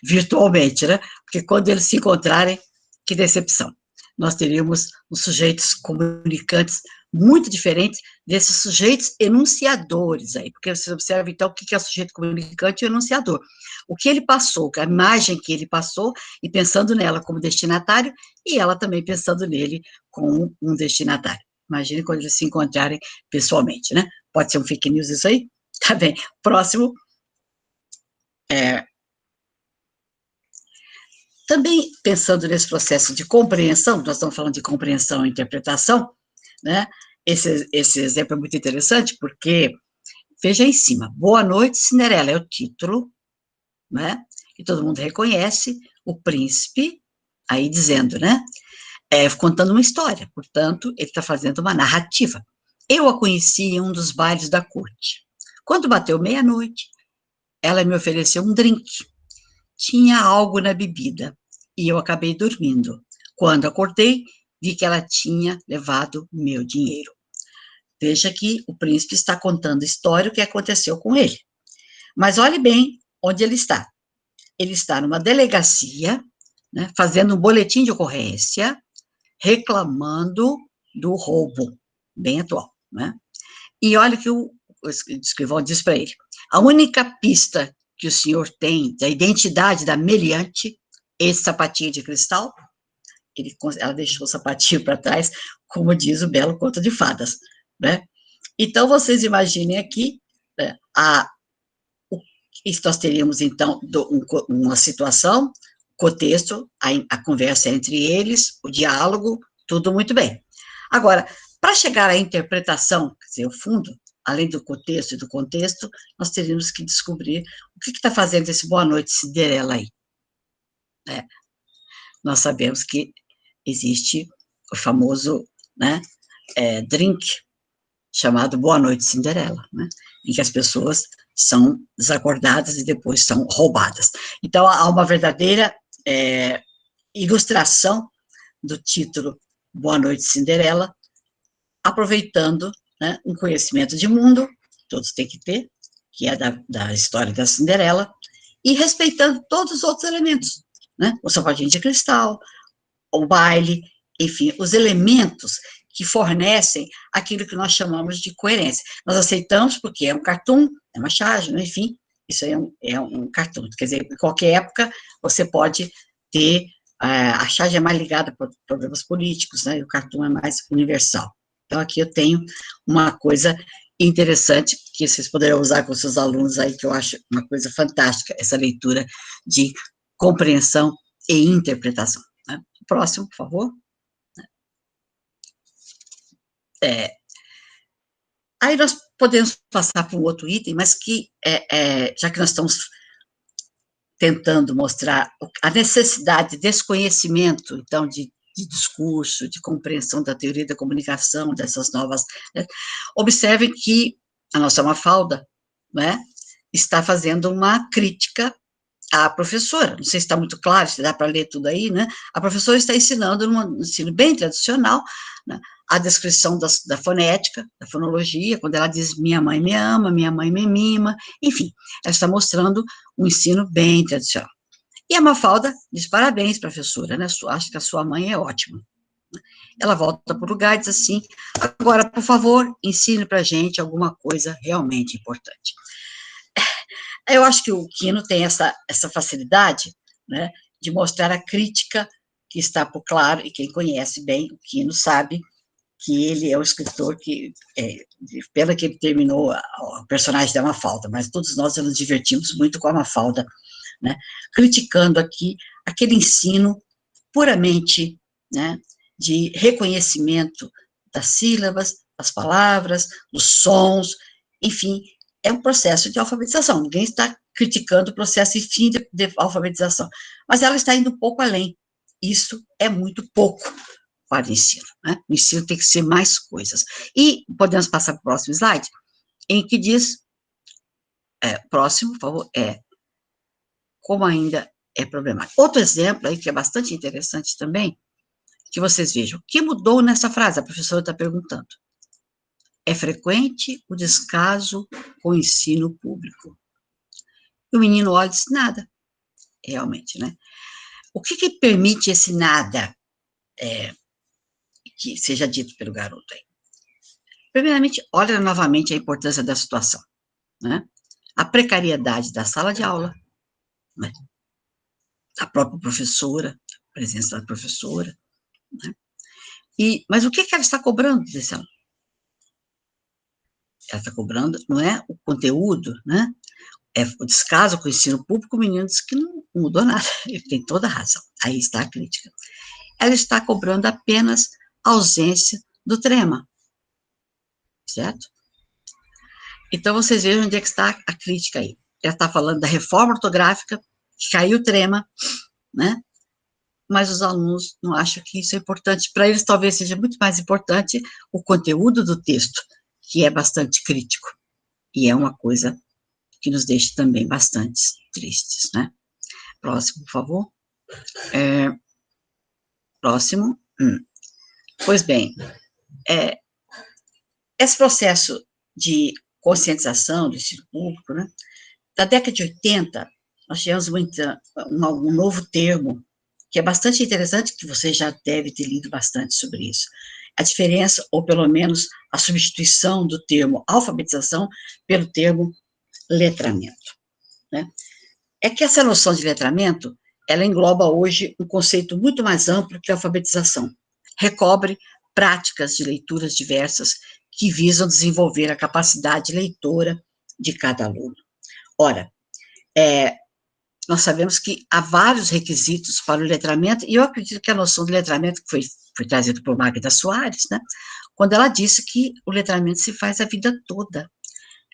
virtualmente, né? Porque quando eles se encontrarem, que decepção. Nós teríamos os sujeitos comunicantes muito diferentes desses sujeitos enunciadores aí, porque você observa, então, o que é o sujeito comunicante e o enunciador. O que ele passou, a imagem que ele passou, e pensando nela como destinatário, e ela também pensando nele como um destinatário. Imagine quando eles se encontrarem pessoalmente, né? Pode ser um fake news isso aí? Tá bem. Próximo. Também pensando nesse processo de compreensão, nós estamos falando de compreensão e interpretação, né? Esse exemplo é muito interessante, porque, veja em cima, Boa Noite, Cinderela, é o título, né? E todo mundo reconhece o príncipe, aí dizendo, né? Contando uma história, portanto, ele está fazendo uma narrativa. Eu a conheci em um dos bailes da corte. Quando bateu meia-noite, ela me ofereceu um drink. Tinha algo na bebida, e eu acabei dormindo. Quando acordei, vi que ela tinha levado meu dinheiro. Veja que o príncipe está contando a história, o que aconteceu com ele. Mas olhe bem onde ele está. Ele está numa delegacia, né, fazendo um boletim de ocorrência, reclamando do roubo, bem atual, né? E olha que o escrivão diz para ele, a única pista que o senhor tem da identidade da meliante, esse sapatinho de cristal, ela deixou o sapatinho para trás, como diz o belo conto de fadas, né? Então, vocês imaginem aqui, né, nós teríamos, então, uma situação, contexto, a conversa entre eles, o diálogo, tudo muito bem. Agora, para chegar à interpretação, quer dizer, o fundo, além do contexto e do contexto, nós teríamos que descobrir o que está fazendo esse Boa Noite Cinderela aí. Nós sabemos que existe o famoso, né, drink chamado Boa Noite Cinderela, né, em que as pessoas são desacordadas e depois são roubadas. Então, há uma verdadeira ilustração do título Boa Noite Cinderela, aproveitando, né, um conhecimento de mundo, todos têm que ter, que é da história da Cinderela, e respeitando todos os outros elementos, né, o sapatinho de cristal, o baile, enfim, os elementos que fornecem aquilo que nós chamamos de coerência. Nós aceitamos porque é um cartoon, é uma charge, né? Enfim, isso é um cartoon. Quer dizer, em qualquer época você pode ter, a charge é mais ligada para problemas políticos, né? E o cartoon é mais universal. Então, aqui eu tenho uma coisa interessante que vocês poderão usar com seus alunos aí, que eu acho uma coisa fantástica, essa leitura de compreensão e interpretação. Né? Próximo, por favor. Aí nós podemos passar para um outro item, mas que, já que nós estamos tentando mostrar a necessidade desse conhecimento, então, de discurso, de compreensão da teoria da comunicação, dessas novas... Né? Observem que a nossa Mafalda, né, está fazendo uma crítica à professora, não sei se está muito claro, se dá para ler tudo aí, né? A professora está ensinando, num ensino bem tradicional, né, a descrição da fonética, da fonologia, quando ela diz minha mãe me ama, minha mãe me mima, enfim, ela está mostrando um ensino bem tradicional. E a Mafalda diz, parabéns, professora, né? Acho que a sua mãe é ótima. Ela volta para o lugar e diz assim, agora, por favor, ensine para a gente alguma coisa realmente importante. Eu acho que o Quino tem essa facilidade, né, de mostrar a crítica que está por claro, e quem conhece bem o Quino sabe que ele é o escritor que, pela que ele terminou o personagem da Mafalda, mas todos nós nos divertimos muito com a Mafalda, né, criticando aqui aquele ensino puramente, né, de reconhecimento das sílabas, das palavras, dos sons, enfim, é um processo de alfabetização. Ninguém está criticando o processo e fim de alfabetização, mas ela está indo um pouco além. Isso é muito pouco para o ensino, né? O ensino tem que ser mais coisas. E podemos passar para o próximo slide, em que diz, próximo, por favor, como ainda é problemático. Outro exemplo aí, que é bastante interessante também, que vocês vejam, o que mudou nessa frase? A professora está perguntando. É frequente o descaso com o ensino público. E o menino olha e diz, nada, realmente, né? O que permite esse nada que seja dito pelo garoto aí? Primeiramente, olha novamente a importância da situação, né? A precariedade da sala de aula, né? A própria professora, a presença da professora, né? Mas o que ela está cobrando desse aluno? Ela está cobrando, não é o conteúdo, né? O descaso com o ensino público, o menino diz que não mudou nada, ele tem toda a razão, aí está a crítica. Ela está cobrando apenas a ausência do trema, certo? Então, vocês vejam onde é que está a crítica aí. Ela está falando da reforma ortográfica, que caiu o trema, né? Mas os alunos não acham que isso é importante. Para eles, talvez seja muito mais importante o conteúdo do texto, que é bastante crítico, e é uma coisa que nos deixa também bastante tristes, né? Próximo, por favor. Próximo. Pois bem, esse processo de conscientização do ensino público, né, da década de 80, nós tivemos um novo termo, que é bastante interessante, que você já deve ter lido bastante sobre isso. A diferença, ou pelo menos a substituição do termo alfabetização pelo termo letramento, né? É que essa noção de letramento, ela engloba hoje um conceito muito mais amplo que a alfabetização. Recobre práticas de leituras diversas que visam desenvolver a capacidade leitora de cada aluno. Ora, nós sabemos que há vários requisitos para o letramento, e eu acredito que a noção de letramento que foi trazida por Magda Soares, né, quando ela disse que o letramento se faz a vida toda.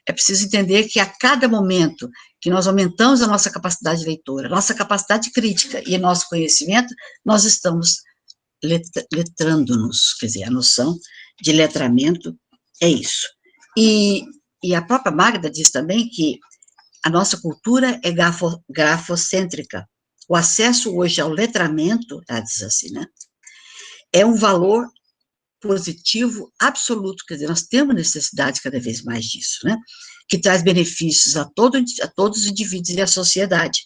É preciso entender que a cada momento que nós aumentamos a nossa capacidade leitora, nossa capacidade crítica e nosso conhecimento, nós estamos letrando-nos, quer dizer, a noção de letramento é isso. E a própria Magda diz também que a nossa cultura é grafocêntrica. O acesso hoje ao letramento, ela diz assim, né, é um valor positivo absoluto, quer dizer, nós temos necessidade cada vez mais disso, né, que traz benefícios a todos os indivíduos e à sociedade,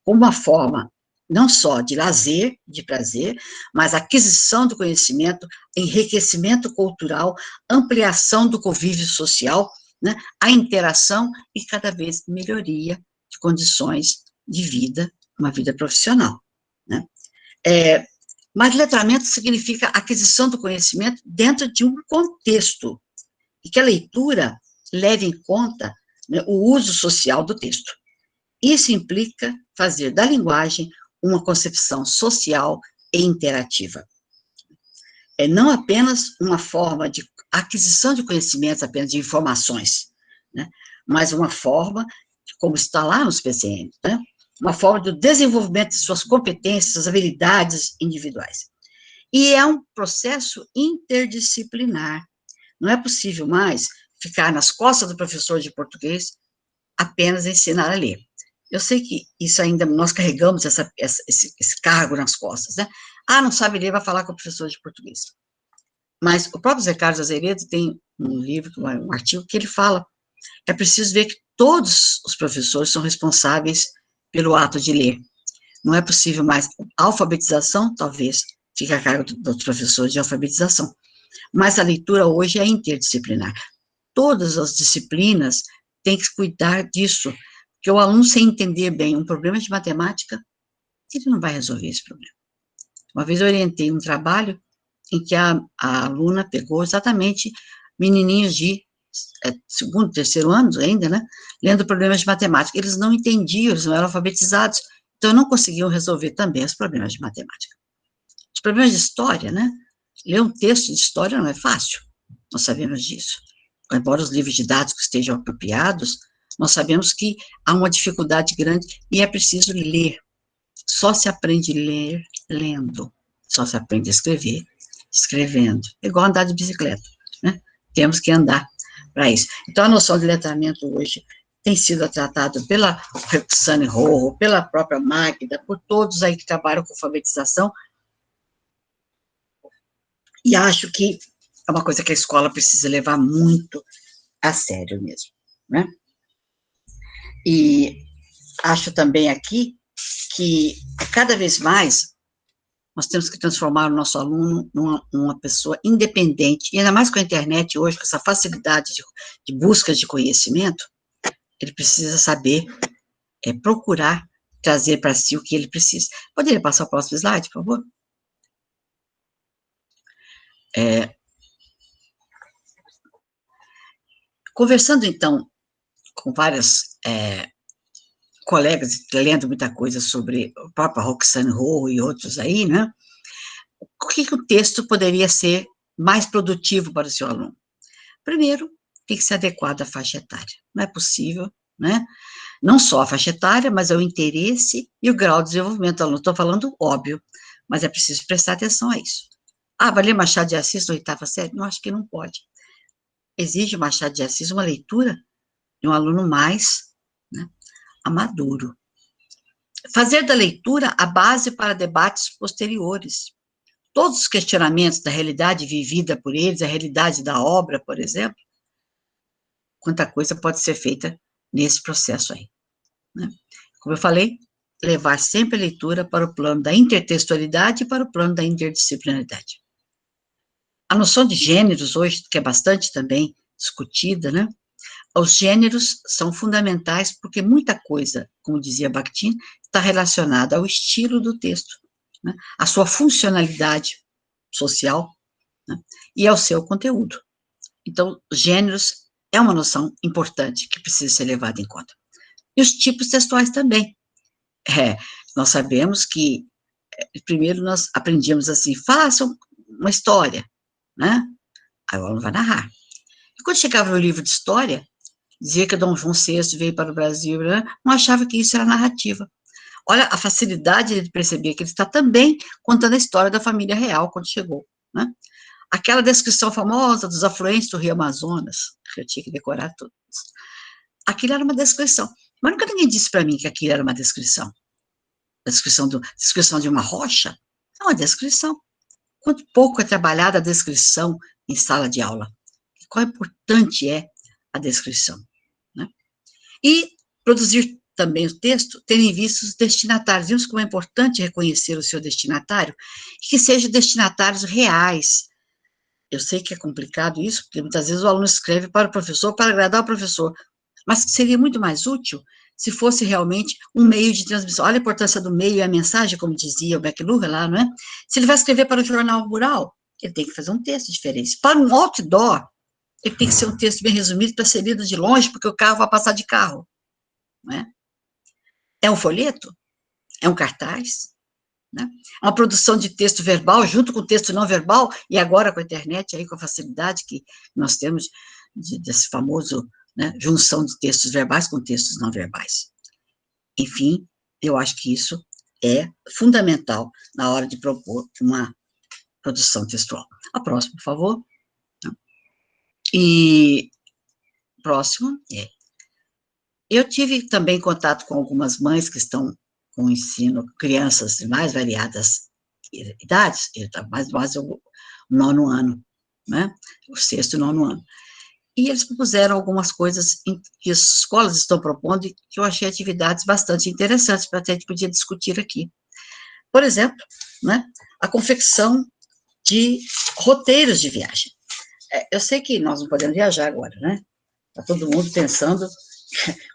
como uma forma não só de lazer, de prazer, mas aquisição do conhecimento, enriquecimento cultural, ampliação do convívio social, né, a interação e cada vez melhoria de condições de vida, uma vida profissional, né. Mas letramento significa aquisição do conhecimento dentro de um contexto, e que a leitura leve em conta, né, o uso social do texto. Isso implica fazer da linguagem uma concepção social e interativa. É não apenas uma forma de aquisição de conhecimentos, apenas de informações, né, mas uma forma, como está lá nos PCN, né, uma forma do desenvolvimento de suas competências, suas habilidades individuais. E é um processo interdisciplinar. Não é possível mais ficar nas costas do professor de português apenas ensinar a ler. Eu sei que isso ainda, nós carregamos esse cargo nas costas, né? Ah, não sabe ler, vai falar com o professor de português. Mas o próprio Zé Carlos Azeredo tem um livro, um artigo, que ele fala, é preciso ver que todos os professores são responsáveis pelo ato de ler. Não é possível mais. A alfabetização, talvez, fique a cargo dos professores de alfabetização. Mas a leitura hoje é interdisciplinar. Todas as disciplinas têm que cuidar disso, porque o aluno, sem entender bem um problema de matemática, ele não vai resolver esse problema. Uma vez eu orientei um trabalho em que a aluna pegou exatamente menininhos de segundo, terceiro ano ainda, né, lendo problemas de matemática. Eles não entendiam, eles não eram alfabetizados, então não conseguiam resolver também os problemas de matemática. Os problemas de história, né, ler um texto de história não é fácil, nós sabemos disso. Embora os livros didáticos estejam apropriados, nós sabemos que há uma dificuldade grande e é preciso ler. Só se aprende a ler lendo, só se aprende a escrever escrevendo. É igual andar de bicicleta, né? Temos que andar para isso. Então, a noção de letramento hoje tem sido tratada pela Roxane Rojo, pela própria Magda, por todos aí que trabalham com alfabetização, e acho que é uma coisa que a escola precisa levar muito a sério mesmo, né? E acho também aqui que cada vez mais nós temos que transformar o nosso aluno numa pessoa independente, e ainda mais com a internet hoje, com essa facilidade de busca de conhecimento, ele precisa saber procurar trazer para si o que ele precisa. Poderia passar o próximo slide, por favor? Conversando, então, com várias colegas, lendo muita coisa sobre a própria Roxane Rojo e outros aí, né? O que o texto poderia ser mais produtivo para o seu aluno? Primeiro, tem que ser adequado à faixa etária. Não é possível, né? Não só a faixa etária, mas é o interesse e o grau de desenvolvimento do aluno. Estou falando óbvio, mas é preciso prestar atenção a isso. Ah, vai ler Machado de Assis na oitava série? Não, acho que não pode. Exige Machado de Assis uma leitura de um aluno mais, né, amaduro. Fazer da leitura a base para debates posteriores. todos os questionamentos da realidade vivida por eles, a realidade da obra, por exemplo, quanta coisa pode ser feita nesse processo aí, né? Como eu falei, levar sempre a leitura para o plano da intertextualidade e para o plano da interdisciplinaridade. A noção de gêneros hoje, que é bastante também discutida, né? Os gêneros são fundamentais porque muita coisa, como dizia Bakhtin, está relacionada ao estilo do texto, né? À sua funcionalidade social, né? E ao seu conteúdo. Então, gêneros é uma noção importante que precisa ser levada em conta. E os tipos textuais também. Nós sabemos que, primeiro, nós aprendíamos assim, façam uma história, né? Aí o aluno vai narrar. E quando chegava no livro de história, dizia que Dom João VI veio para o Brasil, né? Não achava que isso era narrativa. Olha a facilidade de perceber que ele está também contando a história da família real quando chegou, né? Aquela descrição famosa dos afluentes do Rio Amazonas, que eu tinha que decorar todos. Aquilo era uma descrição. Mas nunca ninguém disse para mim que aquilo era uma descrição. A descrição de uma rocha é uma descrição. Quanto pouco é trabalhada a descrição em sala de aula. Quão importante é a descrição, né? E produzir também o texto, tendo em vista os destinatários. Vimos como é importante reconhecer o seu destinatário, e que sejam destinatários reais. Eu sei que é complicado isso, porque muitas vezes o aluno escreve para o professor, para agradar o professor, mas seria muito mais útil se fosse realmente um meio de transmissão. Olha a importância do meio e a mensagem, como dizia o McLuhan lá, não é? Se ele vai escrever para o jornal rural, ele tem que fazer um texto diferente. Para um outdoor, ele tem que ser um texto bem resumido para ser lido de longe, porque o carro vai passar de carro, não é? É um folheto? É um cartaz? Né? Uma produção de texto verbal junto com o texto não verbal, e agora com a internet, aí, com a facilidade que nós temos desse famoso, né, junção de textos verbais com textos não verbais. Enfim, eu acho que isso é fundamental na hora de propor uma produção textual. A próxima, por favor. E próximo eu tive também contato com algumas mães que estão com o ensino, crianças de mais variadas idades, mais o 9º ano, né? O 6º e 9º ano. E eles propuseram algumas coisas que as escolas estão propondo e que eu achei atividades bastante interessantes para até a gente podia discutir aqui. Por exemplo, né, a confecção de roteiros de viagem. Eu sei que nós não podemos viajar agora, né? Está todo mundo pensando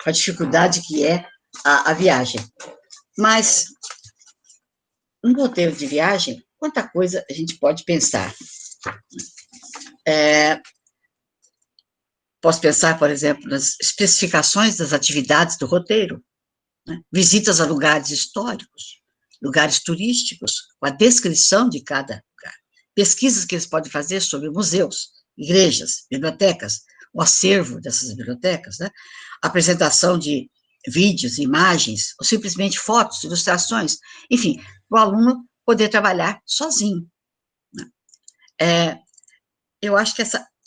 com a dificuldade que é a viagem. Mas, um roteiro de viagem, quanta coisa a gente pode pensar. Posso pensar, por exemplo, nas especificações das atividades do roteiro, né? Visitas a lugares históricos, lugares turísticos, com a descrição de cada lugar. Pesquisas que eles podem fazer sobre museus, igrejas, bibliotecas, o acervo dessas bibliotecas, né? Apresentação de vídeos, imagens, ou simplesmente fotos, ilustrações, enfim, o aluno poder trabalhar sozinho, né? Eu acho que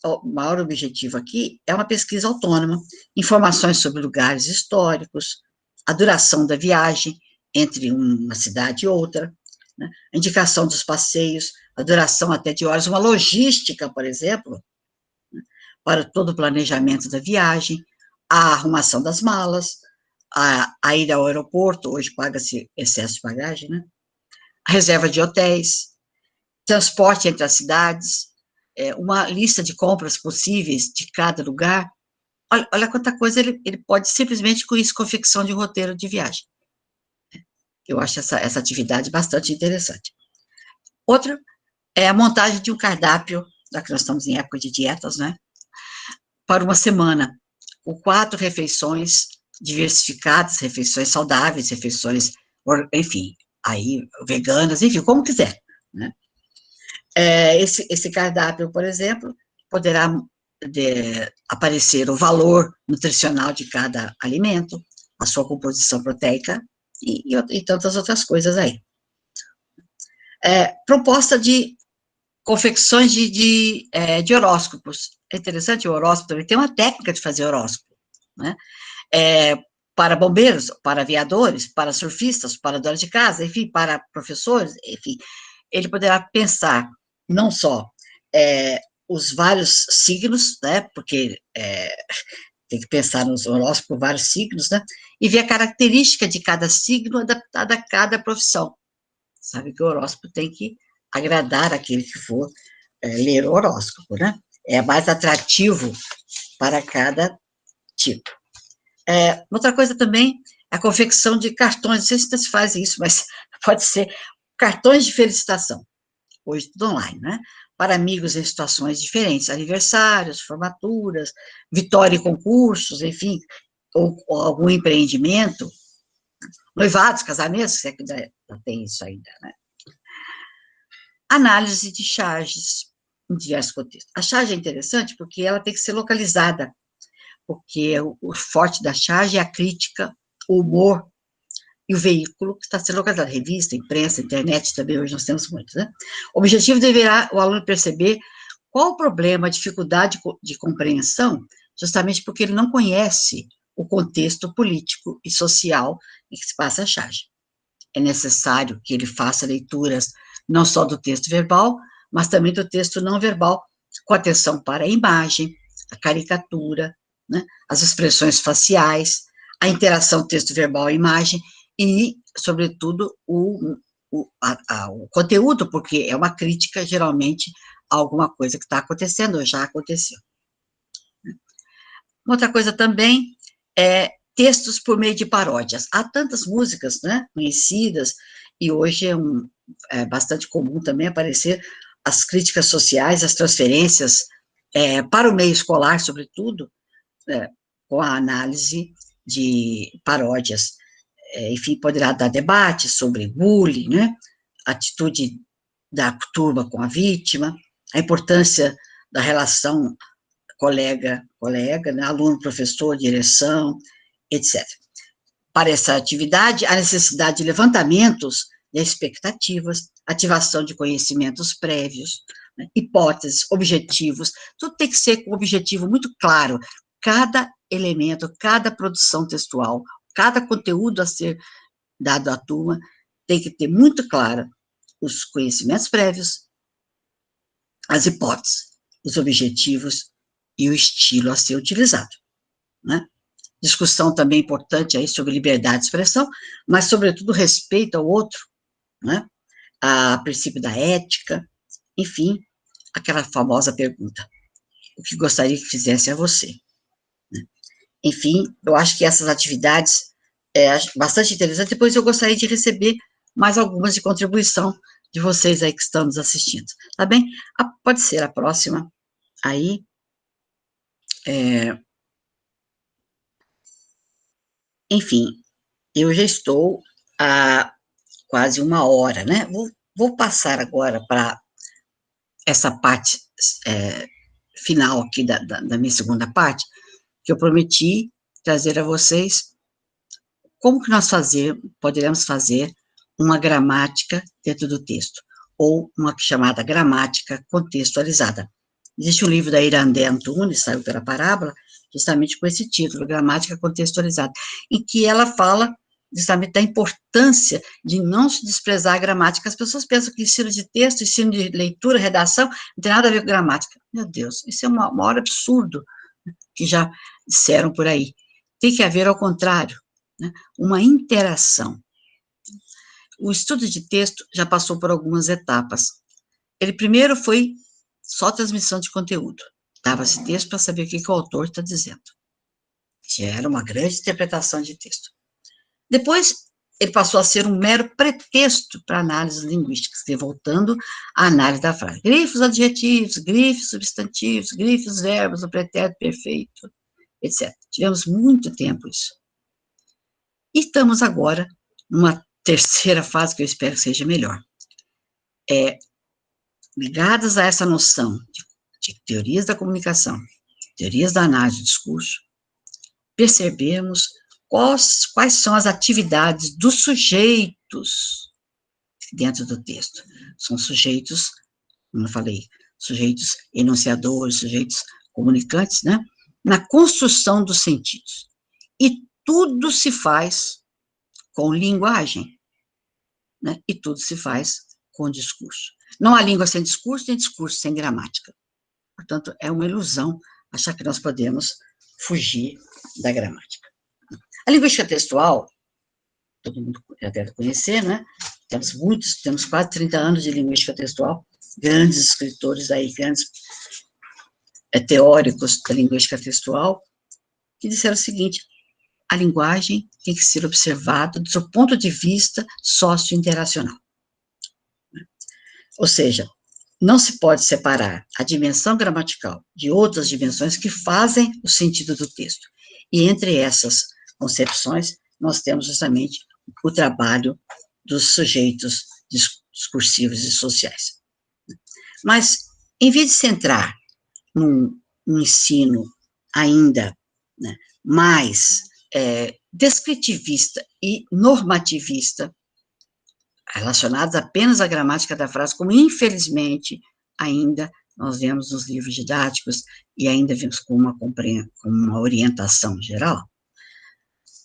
o maior objetivo aqui é uma pesquisa autônoma, informações sobre lugares históricos, a duração da viagem entre uma cidade e outra, né? A indicação dos passeios, a duração até de horas, uma logística, por exemplo, né, para todo o planejamento da viagem, a arrumação das malas, a ida ao aeroporto, hoje paga-se excesso de bagagem, né? A reserva de hotéis, transporte entre as cidades, uma lista de compras possíveis de cada lugar. Olha quanta coisa ele pode simplesmente com isso, confecção de roteiro de viagem. Eu acho essa atividade bastante interessante. Outro é a montagem de um cardápio, já que nós estamos em época de dietas, né? Para uma semana, com 4 refeições diversificadas, refeições saudáveis, refeições, enfim, aí veganas, enfim, como quiser, né? Esse cardápio, por exemplo, poderá aparecer o valor nutricional de cada alimento, a sua composição proteica e tantas outras coisas aí. Proposta de confecções de horóscopos. É interessante o horóscopo também, tem uma técnica de fazer horóscopo, né? Para bombeiros, para aviadores, para surfistas, para donas de casa, enfim, para professores, enfim. ele poderá pensar não só os vários signos, né, porque tem que pensar nos horóscopos por vários signos, né, e ver a característica de cada signo adaptada a cada profissão. Sabe que o horóscopo tem que agradar aquele que for ler o horóscopo, né? É mais atrativo para cada tipo. Outra coisa também, a confecção de cartões, não sei se se faz isso, mas pode ser cartões de felicitação, hoje tudo online, né? Para amigos em situações diferentes, aniversários, formaturas, vitória em concursos, enfim, ou algum empreendimento, noivados, casamentos, se é que ainda tem isso ainda, né? Análise de charges em diversos contextos. A charge é interessante porque ela tem que ser localizada, porque o forte da charge é a crítica, o humor e o veículo que está sendo localizado, revista, imprensa, internet, também hoje nós temos muitos, né? O objetivo deverá o aluno perceber qual o problema, a dificuldade de compreensão, justamente porque ele não conhece o contexto político e social em que se passa a charge. É necessário que ele faça leituras não só do texto verbal, mas também do texto não verbal, com atenção para a imagem, a caricatura, né, as expressões faciais, a interação texto verbal e imagem, e, sobretudo, o conteúdo, porque é uma crítica, geralmente, a alguma coisa que está acontecendo, ou já aconteceu. Outra coisa também é textos por meio de paródias. Há tantas músicas, né, conhecidas, e hoje é bastante comum também aparecer as críticas sociais, as transferências para o meio escolar, sobretudo, com a análise de paródias. Enfim, poderá dar debate sobre bullying, né, atitude da turma com a vítima, a importância da relação colega, né, aluno, professor, direção, etc. Para essa atividade, a necessidade de levantamentos de expectativas, ativação de conhecimentos prévios, né, hipóteses, objetivos, tudo tem que ser com um objetivo muito claro. Cada elemento, cada produção textual, cada conteúdo a ser dado à turma tem que ter muito claro os conhecimentos prévios, as hipóteses, os objetivos e o estilo a ser utilizado, né? Discussão também importante aí sobre liberdade de expressão, mas, sobretudo, respeito ao outro, né? A princípio da ética, enfim, aquela famosa pergunta, o que gostaria que fizesse a você? Né? Enfim, eu acho que essas atividades bastante interessantes, depois eu gostaria de receber mais algumas de contribuição de vocês aí que estão nos assistindo, tá bem? Pode ser a próxima aí, enfim, eu já estou há quase 1 hora, né? Vou passar agora para essa parte final aqui da minha segunda parte, que eu prometi trazer a vocês como que nós poderemos fazer uma gramática dentro do texto, ou uma chamada gramática contextualizada. Existe um livro da Irandé Antunes, saiu pela Parábola, justamente com esse título, Gramática Contextualizada, em que ela fala justamente da importância de não se desprezar a gramática. As pessoas pensam que ensino de texto, ensino de leitura, redação, não tem nada a ver com gramática. Meu Deus, isso é um maior absurdo que já disseram por aí. Tem que haver, ao contrário, né, uma interação. O estudo de texto já passou por algumas etapas. Ele primeiro foi só transmissão de conteúdo. Dava-se texto para saber o que o autor está dizendo. Que era uma grande interpretação de texto. Depois, ele passou a ser um mero pretexto para análises linguísticas, voltando à análise da frase. Grifos adjetivos, grifos substantivos, grifos verbos, o pretérito perfeito, etc. Tivemos muito tempo isso. E estamos agora numa terceira fase, que eu espero que seja melhor. Ligadas a essa noção de teorias da comunicação, teorias da análise do discurso, percebemos quais são as atividades dos sujeitos dentro do texto. São sujeitos, como eu falei, sujeitos enunciadores, sujeitos comunicantes, né? Na construção dos sentidos. E tudo se faz com linguagem, né? E tudo se faz com discurso. Não há língua sem discurso, nem discurso sem gramática. Portanto, é uma ilusão achar que nós podemos fugir da gramática. A linguística textual, todo mundo já deve conhecer, né? Temos quase 30 anos de linguística textual, grandes escritores aí, grandes teóricos da linguística textual, que disseram o seguinte: a linguagem tem que ser observada do seu ponto de vista socio-interacional. Ou seja, não se pode separar a dimensão gramatical de outras dimensões que fazem o sentido do texto. E entre essas concepções, nós temos justamente o trabalho dos sujeitos discursivos e sociais. Mas, em vez de centrar num ensino ainda, né, mais descritivista e normativista, relacionados apenas à gramática da frase, como infelizmente ainda nós vemos nos livros didáticos e ainda vemos com uma orientação geral,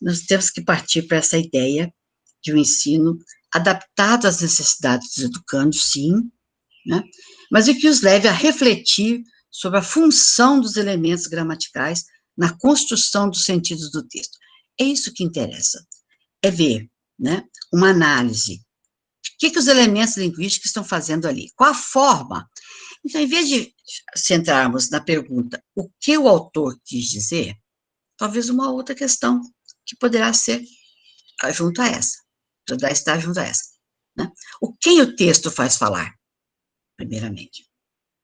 nós temos que partir para essa ideia de um ensino adaptado às necessidades dos educandos, sim, né, mas o que os leve a refletir sobre a função dos elementos gramaticais na construção dos sentidos do texto. É isso que interessa, é ver, né, uma análise. O que os elementos linguísticos estão fazendo ali? Qual a forma? Então, em vez de centrarmos na pergunta o que o autor quis dizer, talvez uma outra questão que poderá ser junto a essa, poderá estar junto a essa, né? O quem o texto faz falar, primeiramente,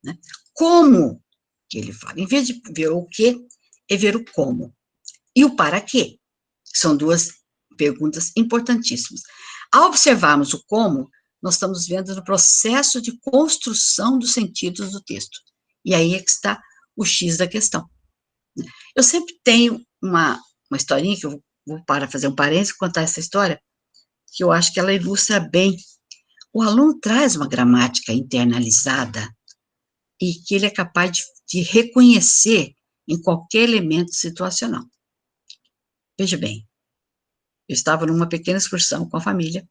né? Como que ele fala? Em vez de ver o que, é ver o como. E o para quê? São duas perguntas importantíssimas. Ao observarmos o como, nós estamos vendo no processo de construção dos sentidos do texto. E aí é que está o X da questão. Eu sempre tenho uma historinha, que eu vou fazer um parênteses, contar essa história, que eu acho que ela ilustra bem. O aluno traz uma gramática internalizada e que ele é capaz de reconhecer em qualquer elemento situacional. Veja bem, eu estava numa pequena excursão com a família,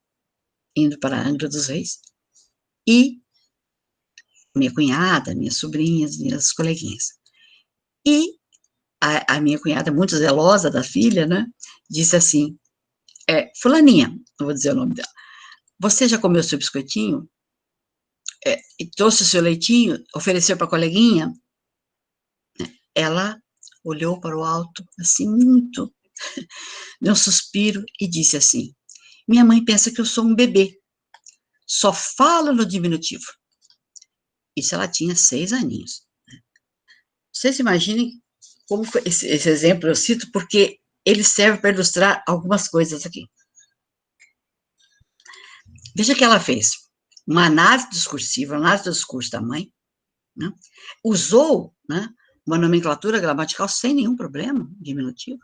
indo para Angra dos Reis, e minha cunhada, minhas sobrinhas, minhas coleguinhas. E a minha cunhada, muito zelosa da filha, né, disse assim, fulaninha, não vou dizer o nome dela, você já comeu seu biscoitinho? E trouxe o seu leitinho? Ofereceu para a coleguinha? Ela olhou para o alto, assim, muito, deu um suspiro e disse assim, minha mãe pensa que eu sou um bebê, só fala no diminutivo. Isso ela tinha 6 aninhos. Vocês imaginem como esse exemplo eu cito, porque ele serve para ilustrar algumas coisas aqui. Veja o que ela fez. Uma análise discursiva, análise do discurso da mãe, né? Usou, né, uma nomenclatura gramatical sem nenhum problema, diminutivo,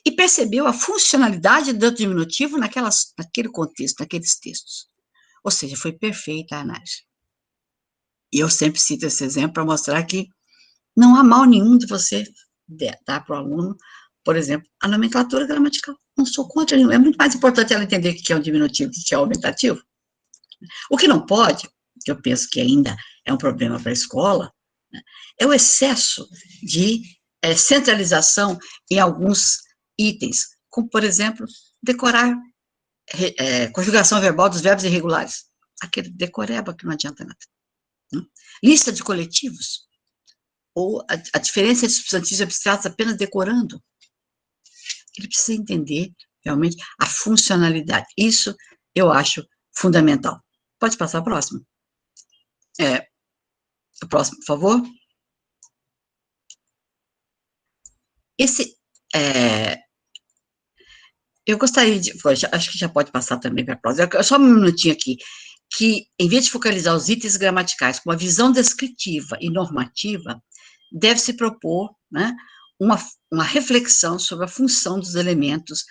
e percebeu a funcionalidade do diminutivo naquele contexto, naqueles textos. Ou seja, foi perfeita a análise. E eu sempre cito esse exemplo para mostrar que não há mal nenhum de você dar para o aluno, por exemplo, a nomenclatura gramatical. Não sou contra nenhum. É muito mais importante ela entender o que é um diminutivo e o que é um aumentativo. O que não pode, que eu penso que ainda é um problema para a escola, né, é o excesso de centralização em alguns itens, como, por exemplo, decorar conjugação verbal dos verbos irregulares. Aquele decoreba que não adianta nada. Né? Lista de coletivos, ou a diferença entre substantivos abstratos apenas decorando. Ele precisa entender realmente a funcionalidade. Isso eu acho fundamental. Pode passar o próximo. O próximo, por favor. Eu gostaria de... Acho que já pode passar também para a próxima. Só um minutinho aqui. Que, em vez de focalizar os itens gramaticais com uma visão descritiva e normativa, deve-se propor, né, uma reflexão sobre a função dos elementos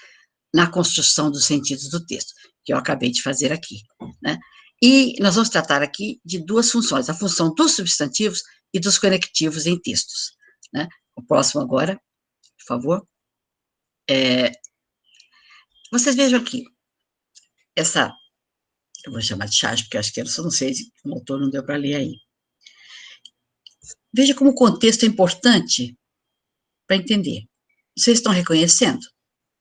na construção dos sentidos do texto, que eu acabei de fazer aqui, né? E nós vamos tratar aqui de duas funções, a função dos substantivos e dos conectivos em textos, né? O próximo agora, por favor. Vocês vejam aqui, essa eu vou chamar de charge, porque acho que eu só não sei se o autor não deu para ler aí. Veja como o contexto é importante para entender. Vocês estão reconhecendo,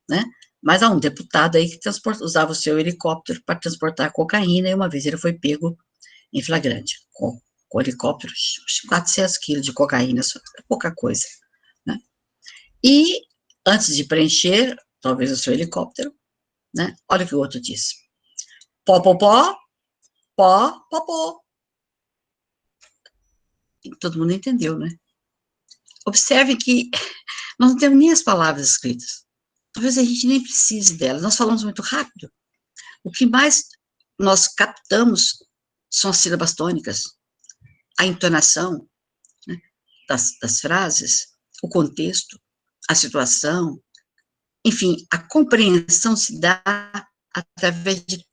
né? Mas há um deputado aí que usava o seu helicóptero para transportar cocaína, e uma vez ele foi pego em flagrante, com helicóptero, 400 quilos de cocaína, isso é pouca coisa, né? E, antes de preencher, talvez o seu helicóptero, né? Olha o que o outro disse. Pó, pó, pó, pó, pó, pó. E todo mundo entendeu, né? Observe que nós não temos nem as palavras escritas. Talvez a gente nem precise delas, nós falamos muito rápido. O que mais nós captamos são as sílabas tônicas, a entonação, né, das frases, o contexto, a situação, enfim, a compreensão se dá através de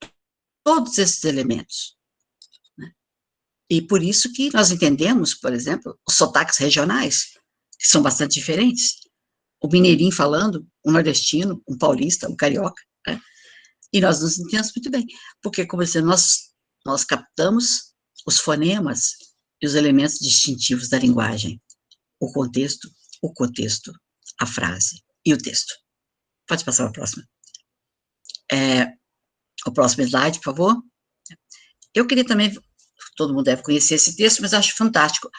todos esses elementos. Né? E por isso que nós entendemos, por exemplo, os sotaques regionais, que são bastante diferentes. O mineirinho falando, o nordestino, um paulista, um carioca, né? E nós nos entendemos muito bem, porque, como eu disse, nós captamos os fonemas e os elementos distintivos da linguagem, o contexto, a frase e o texto. Pode passar para a próxima. O próximo slide, por favor. Eu queria também, todo mundo deve conhecer esse texto, mas acho fantástico.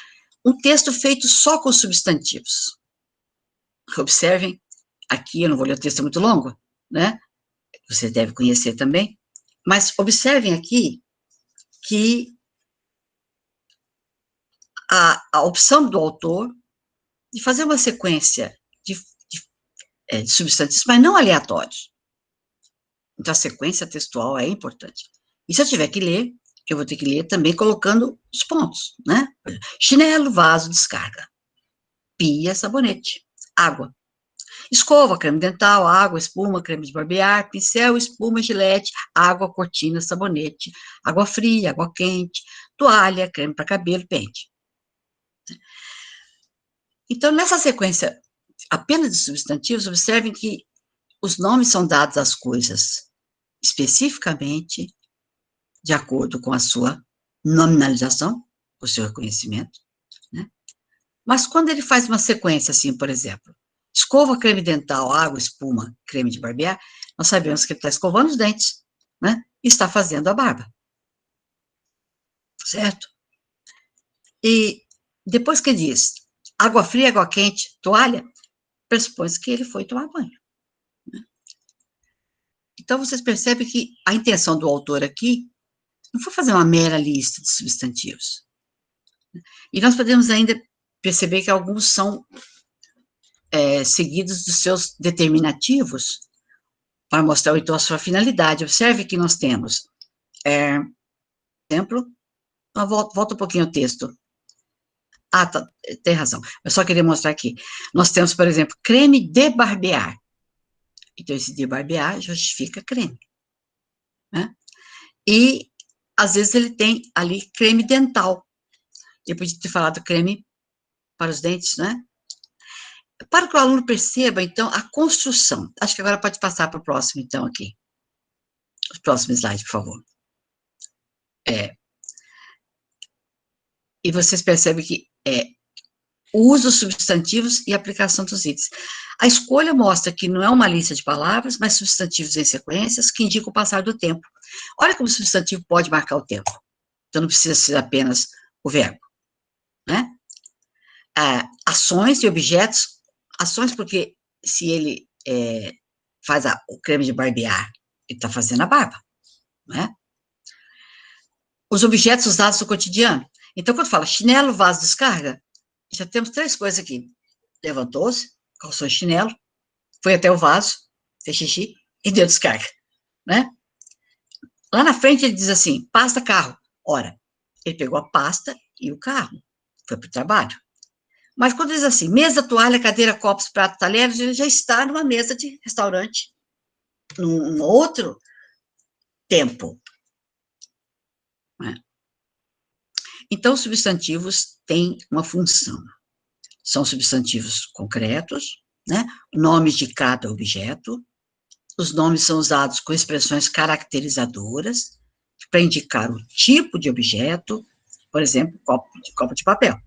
Um texto feito só com substantivos. Observem, aqui, eu não vou ler o texto, é muito longo, né? Você deve conhecer também, mas observem aqui que a opção do autor de fazer uma sequência de substantivos, mas não aleatórios. Então, a sequência textual é importante. E se eu tiver que ler, eu vou ter que ler também colocando os pontos, né? Chinelo, vaso, descarga. Pia, sabonete. Água. Escova, creme dental, água, espuma, creme de barbear, pincel, espuma, gilete, água, cortina, sabonete, água fria, água quente, toalha, creme para cabelo, pente. Então, nessa sequência apenas de substantivos, observem que os nomes são dados às coisas especificamente de acordo com a sua nominalização, o seu reconhecimento, né? Mas quando ele faz uma sequência assim, por exemplo, escova, creme dental, água, espuma, creme de barbear, nós sabemos que ele está escovando os dentes, né? E está fazendo a barba. Certo? E depois que diz água fria, água quente, toalha, pressupõe que ele foi tomar banho. Né? Então, vocês percebem que a intenção do autor aqui não foi fazer uma mera lista de substantivos. E nós podemos ainda perceber que alguns são seguidos dos seus determinativos para mostrar, então, a sua finalidade. Observe que nós temos, exemplo, volta um pouquinho o texto. Ah, tá, tem razão. Eu só queria mostrar aqui. Nós temos, por exemplo, creme de barbear. Então, esse de barbear justifica creme. Né? E, às vezes, ele tem ali creme dental. Eu podia ter falado creme para os dentes, né? Para que o aluno perceba, então, a construção. Acho que agora pode passar para o próximo, então, aqui. O próximo slide, por favor. E vocês percebem que o uso dos substantivos e a aplicação dos itens. A escolha mostra que não é uma lista de palavras, mas substantivos em sequências que indicam o passar do tempo. Olha como o substantivo pode marcar o tempo. Então, não precisa ser apenas o verbo. Né? Ações e objetos. Ações porque se ele faz o creme de barbear, ele está fazendo a barba. Né? Os objetos usados no cotidiano. Então, quando fala chinelo, vaso, descarga, já temos 3 coisas aqui. Levantou-se, calçou o chinelo, foi até o vaso, fez xixi e deu descarga, né? Lá na frente ele diz assim, pasta, carro. Ora, ele pegou a pasta e o carro, foi para o trabalho. Mas quando diz assim, mesa, toalha, cadeira, copos, pratos, talheres, ele já está numa mesa de restaurante, num outro tempo. Né? Então, os substantivos têm uma função. São substantivos concretos, né? Nomes de cada objeto. Os nomes são usados com expressões caracterizadoras, para indicar o tipo de objeto, por exemplo, copo de papel,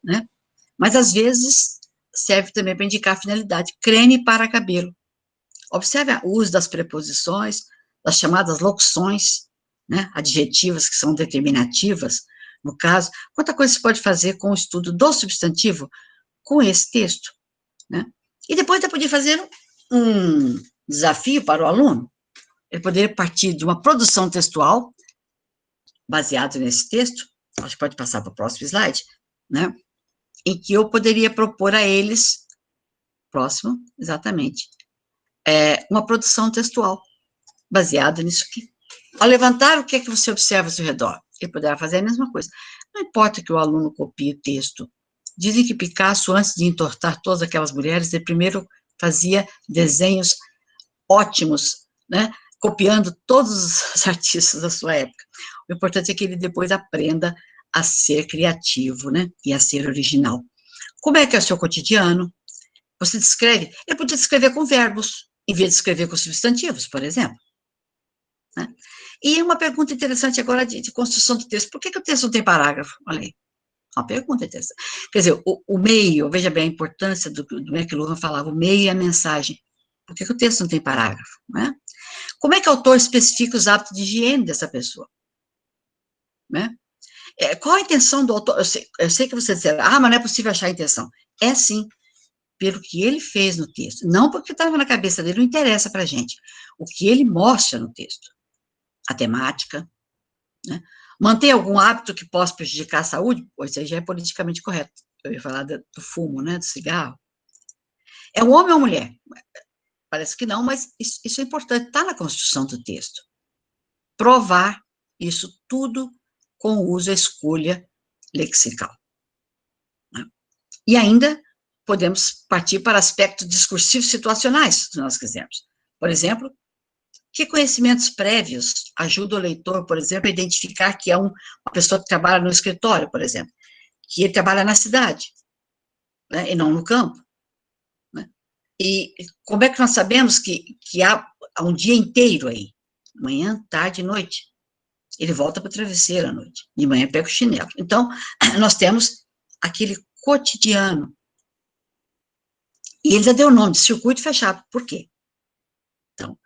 né? Mas, às vezes, serve também para indicar a finalidade. Creme para cabelo. Observe o uso das preposições, das chamadas locuções, né? Adjetivas que são determinativas. No caso, quanta coisa se pode fazer com o estudo do substantivo com esse texto, né? E depois eu podia fazer um desafio para o aluno. Ele poderia partir de uma produção textual, baseado nesse texto, acho que pode passar para o próximo slide, né? Em que eu poderia propor a eles, próximo, exatamente, uma produção textual, baseada nisso aqui. Ao levantar, o que é que você observa ao seu redor? Ele poderá fazer a mesma coisa. Não importa que o aluno copie o texto. Dizem que Picasso, antes de entortar todas aquelas mulheres, ele primeiro fazia desenhos ótimos, né? Copiando todos os artistas da sua época. O importante é que ele depois aprenda a ser criativo, né? E a ser original. Como é que é o seu cotidiano? Você descreve? Eu podia descrever com verbos, em vez de escrever com substantivos, por exemplo. Né? E uma pergunta interessante agora de construção do texto. Por que o texto não tem parágrafo? Olha aí. Uma pergunta interessante. Quer dizer, o meio, veja bem a importância do McLuhan falava, o meio e a mensagem. Por que o texto não tem parágrafo? Né? Como é que o autor especifica os hábitos de higiene dessa pessoa? Né? Qual a intenção do autor? Eu sei que você disser, mas não é possível achar a intenção. É sim, pelo que ele fez no texto. Não porque estava na cabeça dele, não interessa para a gente. O que ele mostra no texto. A temática, né? Manter algum hábito que possa prejudicar a saúde, pois isso aí já é politicamente correto. Eu ia falar do fumo, né, do cigarro. É um homem ou mulher? Parece que não, mas isso é importante, está na construção do texto. Provar isso tudo com o uso, a escolha lexical. Né? E ainda podemos partir para aspectos discursivos situacionais, se nós quisermos. Por exemplo, que conhecimentos prévios ajudam o leitor, por exemplo, a identificar que é uma pessoa que trabalha no escritório, por exemplo, que ele trabalha na cidade, né, e não no campo. Né? E como é que nós sabemos que há um dia inteiro aí? Manhã, tarde e noite. Ele volta para a travesseira à noite. De manhã pega o chinelo. Então, nós temos aquele cotidiano. E ele já deu o nome de circuito fechado. Por quê? Então,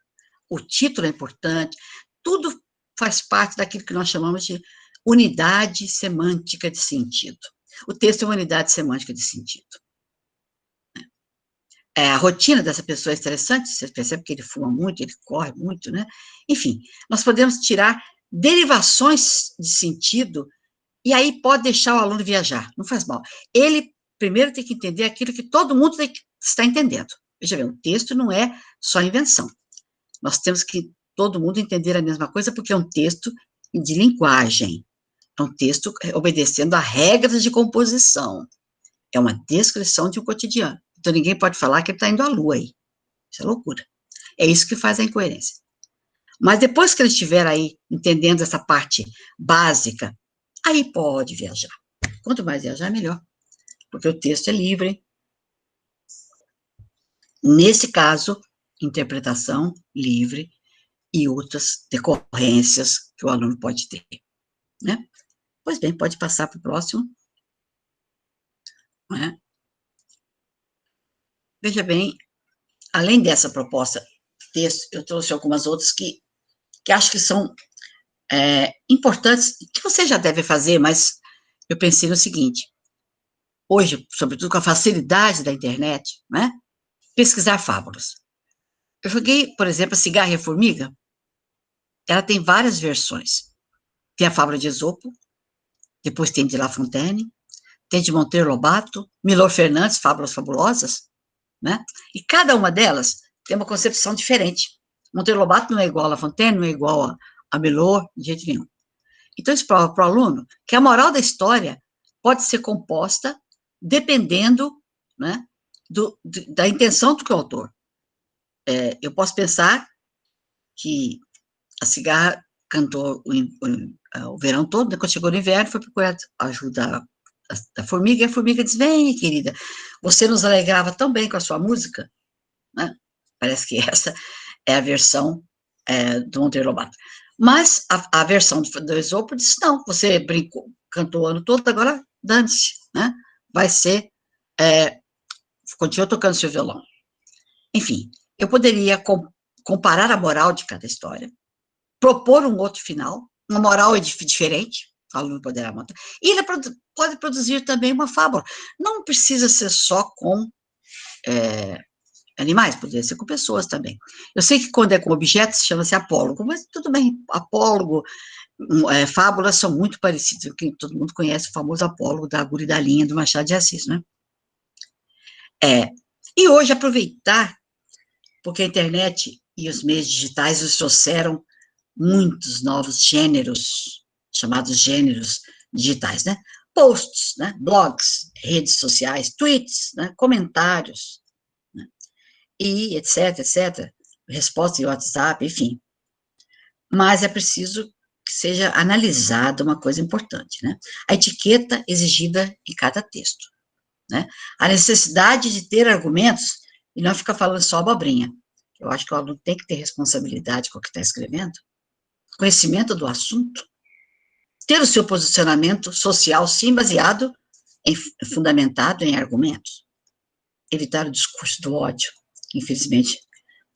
o título é importante, tudo faz parte daquilo que nós chamamos de unidade semântica de sentido. O texto é uma unidade semântica de sentido. A rotina dessa pessoa é estressante, você percebe que ele fuma muito, ele corre muito, né? Enfim, nós podemos tirar derivações de sentido e aí pode deixar o aluno viajar, não faz mal. Ele primeiro tem que entender aquilo que todo mundo está entendendo. Veja bem, o texto não é só invenção. Nós temos que todo mundo entender a mesma coisa, porque é um texto de linguagem, é um texto obedecendo a regras de composição, é uma descrição de um cotidiano. Então, ninguém pode falar que ele está indo à lua aí, isso é loucura. É isso que faz a incoerência. Mas depois que ele estiver aí, entendendo essa parte básica, aí pode viajar. Quanto mais viajar, melhor, porque o texto é livre. Nesse caso, interpretação livre, e outras decorrências que o aluno pode ter, né? Pois bem, pode passar para o próximo. Né? Veja bem, além dessa proposta de texto, eu trouxe algumas outras que acho que são importantes, que você já deve fazer, mas eu pensei no seguinte, hoje, sobretudo com a facilidade da internet, né? Pesquisar fábulas. Eu joguei, por exemplo, a Cigarra e a Formiga, ela tem várias versões. Tem a fábula de Esopo, depois tem de La Fontaine, tem de Monteiro Lobato, Milor Fernandes, Fábulas Fabulosas, né? E cada uma delas tem uma concepção diferente. Monteiro Lobato não é igual a La Fontaine, não é igual a Milor, de jeito nenhum. Então, isso prova para o aluno que a moral da história pode ser composta dependendo, né, da intenção do autor. Eu posso pensar que a cigarra cantou o verão todo, né, quando chegou no inverno, foi procurar ajuda da formiga, e a formiga diz, vem, querida, você nos alegrava tão bem com a sua música, né? Parece que essa é a versão do Monteiro Lobato. Mas a versão do Esopo disse, não, você brincou, cantou o ano todo, agora dane-se, né? Vai ser, continua tocando seu violão. Enfim, eu poderia comparar a moral de cada história, propor um outro final, uma moral diferente, o aluno poderá montar, e ele pode produzir também uma fábula. Não precisa ser só com animais, poderia ser com pessoas também. Eu sei que quando é com objetos, chama-se apólogo, mas tudo bem, apólogo, fábulas são muito parecidas, todo mundo conhece o famoso apólogo da agulha e da linha do Machado de Assis, né? E hoje aproveitar, porque a internet e os meios digitais nos trouxeram muitos novos gêneros, chamados gêneros digitais, né? Posts, né? Blogs, redes sociais, tweets, né? Comentários, né? E etc, etc, resposta em WhatsApp, enfim. Mas é preciso que seja analisada uma coisa importante, né? A etiqueta exigida em cada texto, né? A necessidade de ter argumentos e não ficar falando só abobrinha. Eu acho que o aluno tem que ter responsabilidade com o que está escrevendo, conhecimento do assunto, ter o seu posicionamento social, sim, baseado fundamentado em argumentos, evitar o discurso do ódio, que infelizmente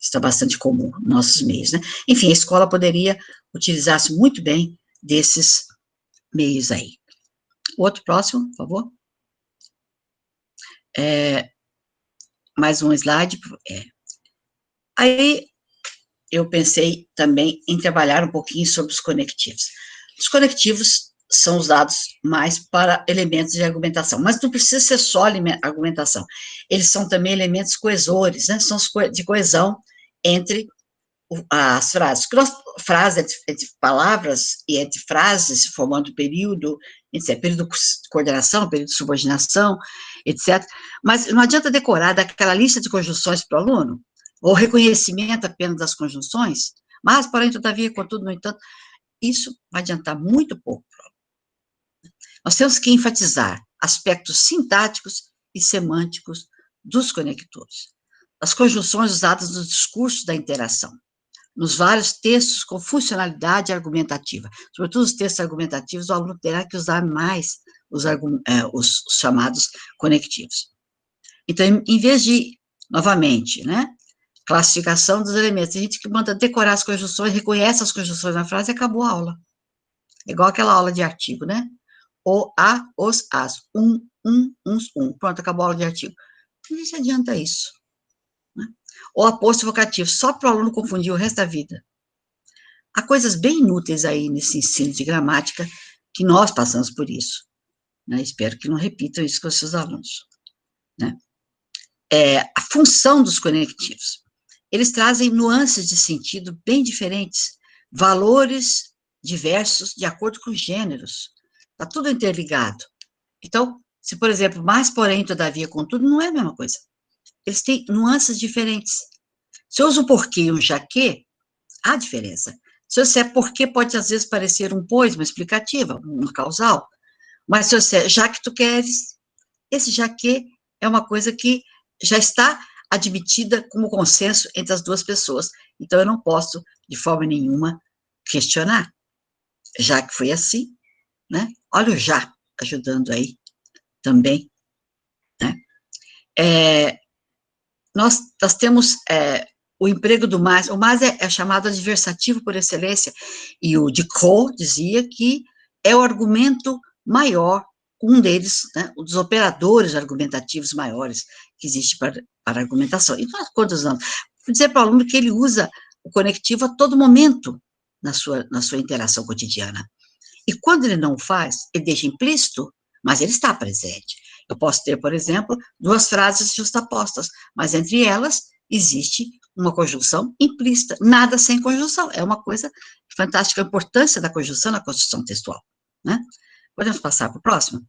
está bastante comum nos nossos meios, né? Enfim, a escola poderia utilizar-se muito bem desses meios aí. Outro próximo, por favor. Mais um slide. Aí, eu pensei também em trabalhar um pouquinho sobre os conectivos. Os conectivos são usados mais para elementos de argumentação, mas não precisa ser só argumentação. Eles são também elementos coesores, né? São de coesão entre as frases. Frase é de palavras e é de frases, formando período, etc. Período de coordenação, período de subordinação, etc. Mas não adianta decorar daquela lista de conjunções para o aluno, ou reconhecimento apenas das conjunções, mas, porém, todavia, contudo, no entanto, isso vai adiantar muito pouco. Nós temos que enfatizar aspectos sintáticos e semânticos dos conectores. As conjunções usadas no discurso da interação, nos vários textos com funcionalidade argumentativa. Sobretudo os textos argumentativos, o aluno terá que usar mais os chamados conectivos. Então, em vez de, novamente, né, classificação dos elementos, a gente que manda decorar as conjunções, reconhece as conjunções na frase e acabou a aula. Igual aquela aula de artigo, né? O, a, os, as, uns, Pronto, acabou a aula de artigo. Não se adianta isso. Né? Ou aposto vocativo, só para o aluno confundir o resto da vida. Há coisas bem inúteis aí nesse ensino de gramática que nós passamos por isso. Né? Espero que não repitam isso com os seus alunos. Né? A função dos conectivos. Eles trazem nuances de sentido bem diferentes, valores diversos de acordo com os gêneros. Está tudo interligado. Então, se, por exemplo, mas, porém, todavia, contudo, não é a mesma coisa. Eles têm nuances diferentes. Se eu uso um porquê e um jaquê, há diferença. Se eu disser porquê, pode às vezes parecer um pois, uma explicativa, uma causal. Mas se eu disser já que tu queres, esse jaquê é uma coisa que já está admitida como consenso entre as duas pessoas. Então, eu não posso, de forma nenhuma, questionar. Já que foi assim, né? Olha o já ajudando aí também, né? Nós temos o emprego do mais. O mais é chamado adversativo por excelência, e o Diderot dizia que é o argumento maior, um deles, né, um dos operadores argumentativos maiores que existe para argumentação. E nós, quantos anos? Vou dizer para o aluno que ele usa o conectivo a todo momento na sua interação cotidiana. E quando ele não faz, ele deixa implícito, mas ele está presente. Eu posso ter, por exemplo, duas frases justapostas, mas entre elas existe uma conjunção implícita. Nada sem conjunção. É uma coisa fantástica, a importância da conjunção na construção textual. Né? Podemos passar para o próximo?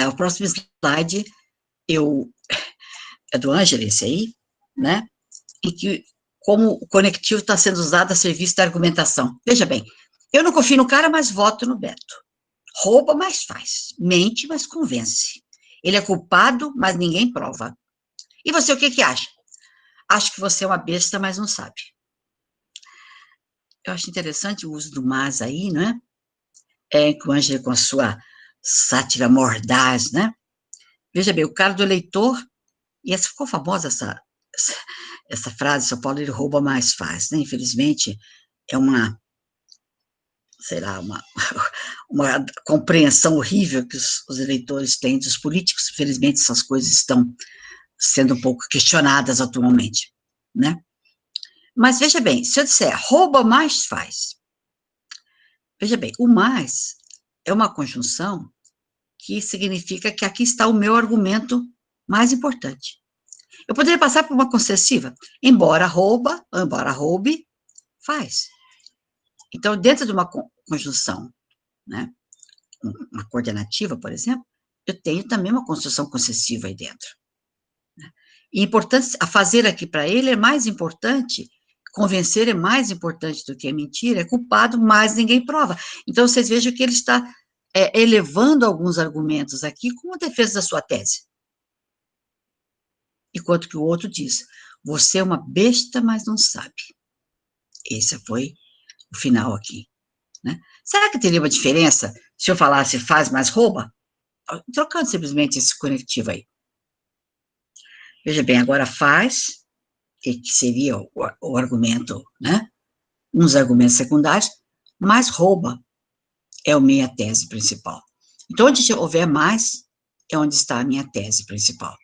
O próximo slide é do Ângelo, esse aí, né? E que como o conectivo está sendo usado a serviço da argumentação. Veja bem, eu não confio no cara, mas voto no Beto. Rouba, mas faz. Mente, mas convence. Ele é culpado, mas ninguém prova. E você, o que acha? acho que você é uma besta, mas não sabe. Eu acho interessante o uso do mas aí, não é? Com a Ângela, com a sua sátira mordaz, né? Veja bem, o cara do eleitor, e essa ficou famosa, essa frase, São Paulo ele rouba mais faz, né? Infelizmente, é uma, sei lá, uma compreensão horrível que os eleitores têm dos políticos. Infelizmente, essas coisas estão sendo um pouco questionadas atualmente, né? Mas veja bem, se eu disser rouba mais faz, veja bem, o mais é uma conjunção que significa que aqui está o meu argumento mais importante. Eu poderia passar por uma concessiva, embora roube, faz. Então, dentro de uma conjunção, né, uma coordenativa, por exemplo, eu tenho também uma construção concessiva aí dentro. E importante, a fazer aqui para ele é mais importante, convencer é mais importante do que mentira, é culpado, mas ninguém prova. Então, vocês vejam que ele está elevando alguns argumentos aqui como defesa da sua tese. Enquanto que o outro diz, você é uma besta, mas não sabe. Esse foi o final aqui. Né? Será que teria uma diferença se eu falasse faz, mas rouba? Trocando simplesmente esse conectivo aí. Veja bem, agora faz, que seria o argumento, né? Uns argumentos secundários, mas rouba é a minha tese principal. Então, onde houver mais, é onde está a minha tese principal.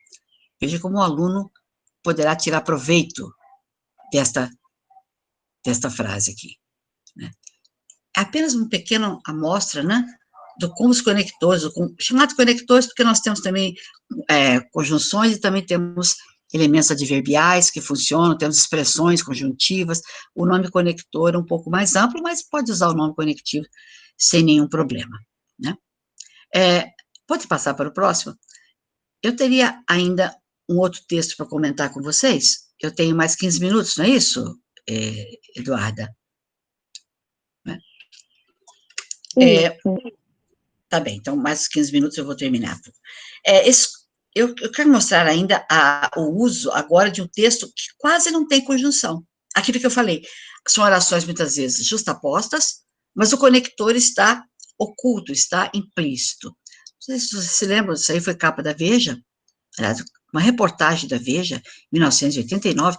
Veja como o aluno poderá tirar proveito desta frase aqui. Né? É apenas uma pequena amostra, né? Do como os conectores, chamados conectores, porque nós temos também conjunções e também temos elementos adverbiais que funcionam, temos expressões conjuntivas. O nome conector é um pouco mais amplo, mas pode usar o nome conectivo sem nenhum problema. Né? Pode passar para o próximo? Eu teria ainda um outro texto para comentar com vocês. Eu tenho mais 15 minutos, não é isso, Eduarda? Tá bem, então mais 15 minutos eu vou terminar. Eu quero mostrar ainda o uso agora de um texto que quase não tem conjunção. Aquilo que eu falei, são orações muitas vezes justapostas, mas o conector está oculto, está implícito. Não sei se vocês se lembram, isso aí foi capa da Veja, uma reportagem da Veja, em 1989.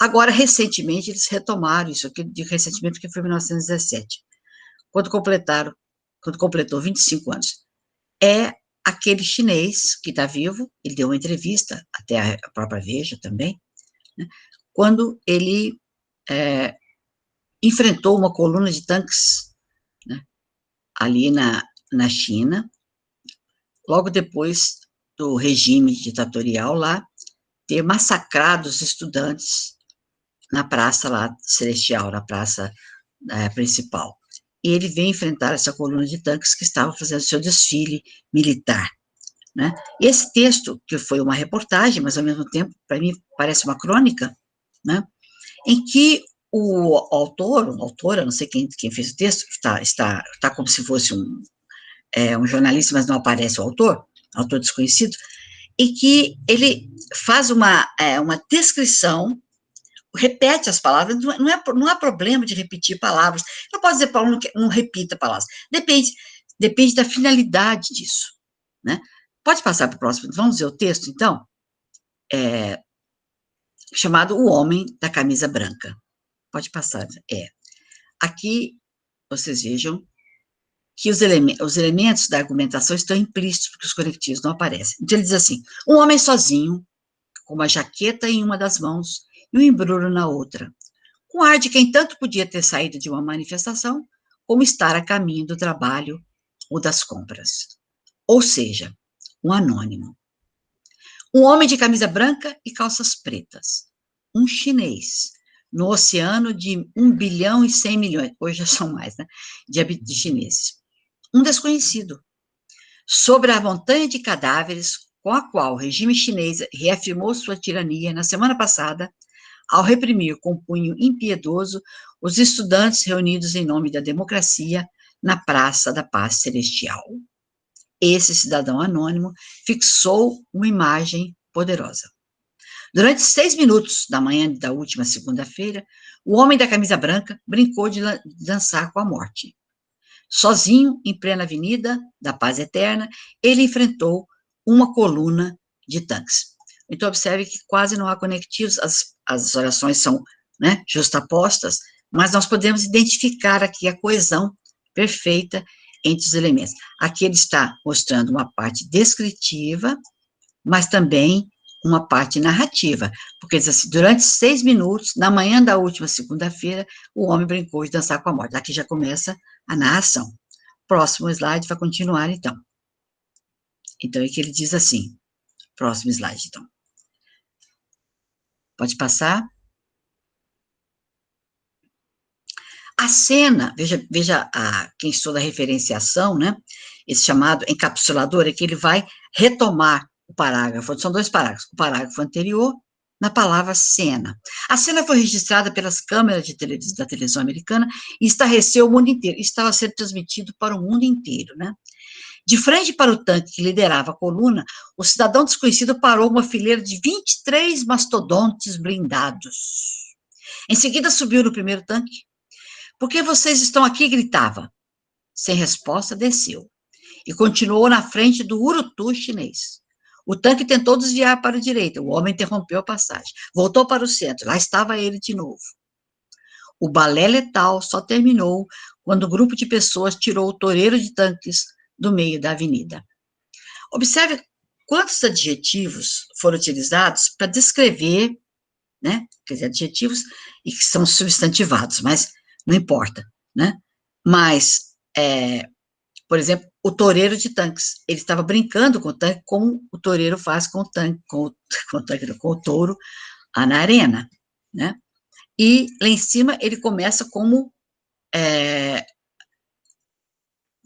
Agora, recentemente, eles retomaram isso aqui, de recentemente, que foi em 1917, quando completou 25 anos. É aquele chinês que está vivo, ele deu uma entrevista, até a própria Veja também, né, quando ele enfrentou uma coluna de tanques, né, ali na China, logo depois do regime ditatorial lá, ter massacrado os estudantes na praça lá celestial, na praça principal. E ele veio enfrentar essa coluna de tanques que estava fazendo seu desfile militar. Né? Esse texto, que foi uma reportagem, mas ao mesmo tempo, para mim, parece uma crônica, né? Em que o autor, ou autora, não sei quem fez o texto, está como se fosse um jornalista, mas não aparece o autor desconhecido, e que ele faz uma descrição, repete as palavras, não há problema de repetir palavras, não pode dizer para o aluno que não repita palavras, depende da finalidade disso, né? Pode passar para o próximo, vamos ver o texto, então, chamado O Homem da Camisa Branca. Pode passar, Aqui, vocês vejam que os elementos da argumentação estão implícitos, porque os conectivos não aparecem. Então, ele diz assim, um homem sozinho, com uma jaqueta em uma das mãos e um embrulho na outra, com ar de quem tanto podia ter saído de uma manifestação, como estar a caminho do trabalho ou das compras. Ou seja, um anônimo. Um homem de camisa branca e calças pretas. Um chinês, no oceano de 1 bilhão e 100 milhões, hoje já são mais, né, de chineses. Um desconhecido, sobre a montanha de cadáveres com a qual o regime chinês reafirmou sua tirania na semana passada, ao reprimir com punho impiedoso os estudantes reunidos em nome da democracia na Praça da Paz Celestial. Esse cidadão anônimo fixou uma imagem poderosa. Durante 6 minutos da manhã da última segunda-feira, o homem da camisa branca brincou de dançar com a morte. Sozinho, em plena avenida da Paz Eterna, ele enfrentou uma coluna de tanques. Então, observe que quase não há conectivos, as orações são, né, justapostas, mas nós podemos identificar aqui a coesão perfeita entre os elementos. Aqui ele está mostrando uma parte descritiva, mas também uma parte narrativa, porque diz assim, durante 6 minutos, na manhã da última segunda-feira, o homem brincou de dançar com a morte. Aqui já começa a narração. Próximo slide vai continuar, então. Então, é que ele diz assim, próximo slide, então. Pode passar. A cena, veja quem estuda a referenciação, né? Esse chamado encapsulador é que ele vai retomar o parágrafo, são 2 parágrafos, o parágrafo anterior, na palavra cena. A cena foi registrada pelas câmeras da televisão americana e estarreceu o mundo inteiro, estava sendo transmitido para o mundo inteiro, né? De frente para o tanque que liderava a coluna, o cidadão desconhecido parou uma fileira de 23 mastodontes blindados. Em seguida, subiu no primeiro tanque. Por que vocês estão aqui? Gritava. Sem resposta, desceu. E continuou na frente do Urutu chinês. O tanque tentou desviar para a direita. O homem interrompeu a passagem. Voltou para o centro. Lá estava ele de novo. O balé letal só terminou quando o grupo de pessoas tirou o toureiro de tanques do meio da avenida. Observe quantos adjetivos foram utilizados para descrever, né? Quer dizer, adjetivos e que são substantivados, mas não importa, né? Mas, por exemplo, o toureiro de tanques, ele estava brincando com o tanque, como o toureiro faz com o tanque, com o touro na arena, né? E lá em cima ele começa como,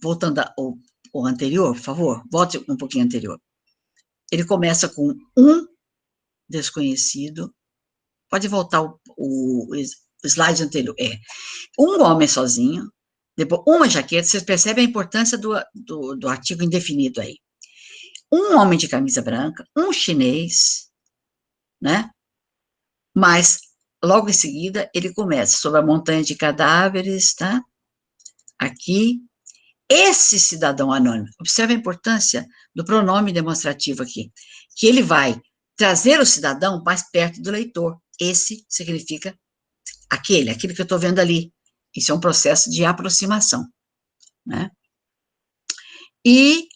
voltando ao anterior, por favor, volte um pouquinho anterior. Ele começa com um desconhecido, pode voltar o slide anterior, um homem sozinho, depois uma jaqueta, vocês percebem a importância do artigo indefinido aí. Um homem de camisa branca, um chinês, né? Mas, logo em seguida, ele começa sobre a montanha de cadáveres, tá? Aqui, esse cidadão anônimo, observe a importância do pronome demonstrativo aqui, que ele vai trazer o cidadão mais perto do leitor. Esse significa aquilo que eu estou vendo ali. Isso é um processo de aproximação, né? E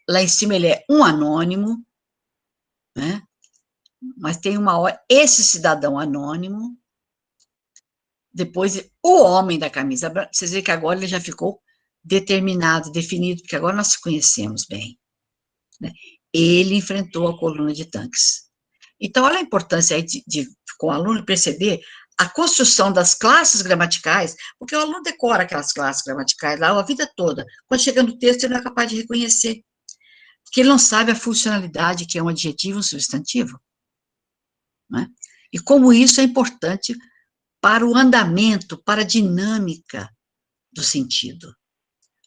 lá em cima ele é um anônimo, né? Mas tem uma hora, esse cidadão anônimo, depois o homem da camisa branca, vocês veem que agora ele já ficou determinado, definido, porque agora nós conhecemos bem, né? Ele enfrentou a coluna de tanques. Então, olha a importância aí com o aluno perceber a construção das classes gramaticais, porque o aluno decora aquelas classes gramaticais lá a vida toda. Quando chega no texto, ele não é capaz de reconhecer, porque ele não sabe a funcionalidade que é um adjetivo e um substantivo, né? E como isso é importante para o andamento, para a dinâmica do sentido.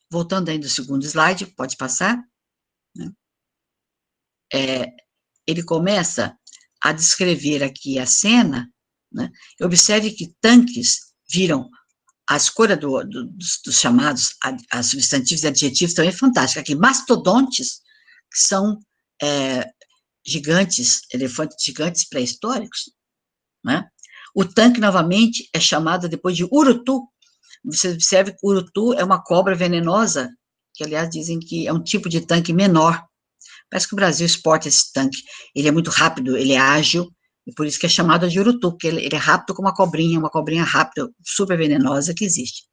Voltando aí do segundo slide, pode passar, né? Ele começa a descrever aqui a cena, né? Observe que tanques viram a escolha dos chamados a substantivos e adjetivos também é fantástica. Aqui, mastodontes, que são gigantes, elefantes gigantes pré-históricos, né? O tanque, novamente, é chamado depois de urutu. Você observa que o urutu é uma cobra venenosa, que, aliás, dizem que é um tipo de tanque menor. Parece que o Brasil exporta esse tanque. Ele é muito rápido, ele é ágil, e por isso que é chamado de urutu, porque ele é rápido como uma cobrinha rápida, super venenosa que existe.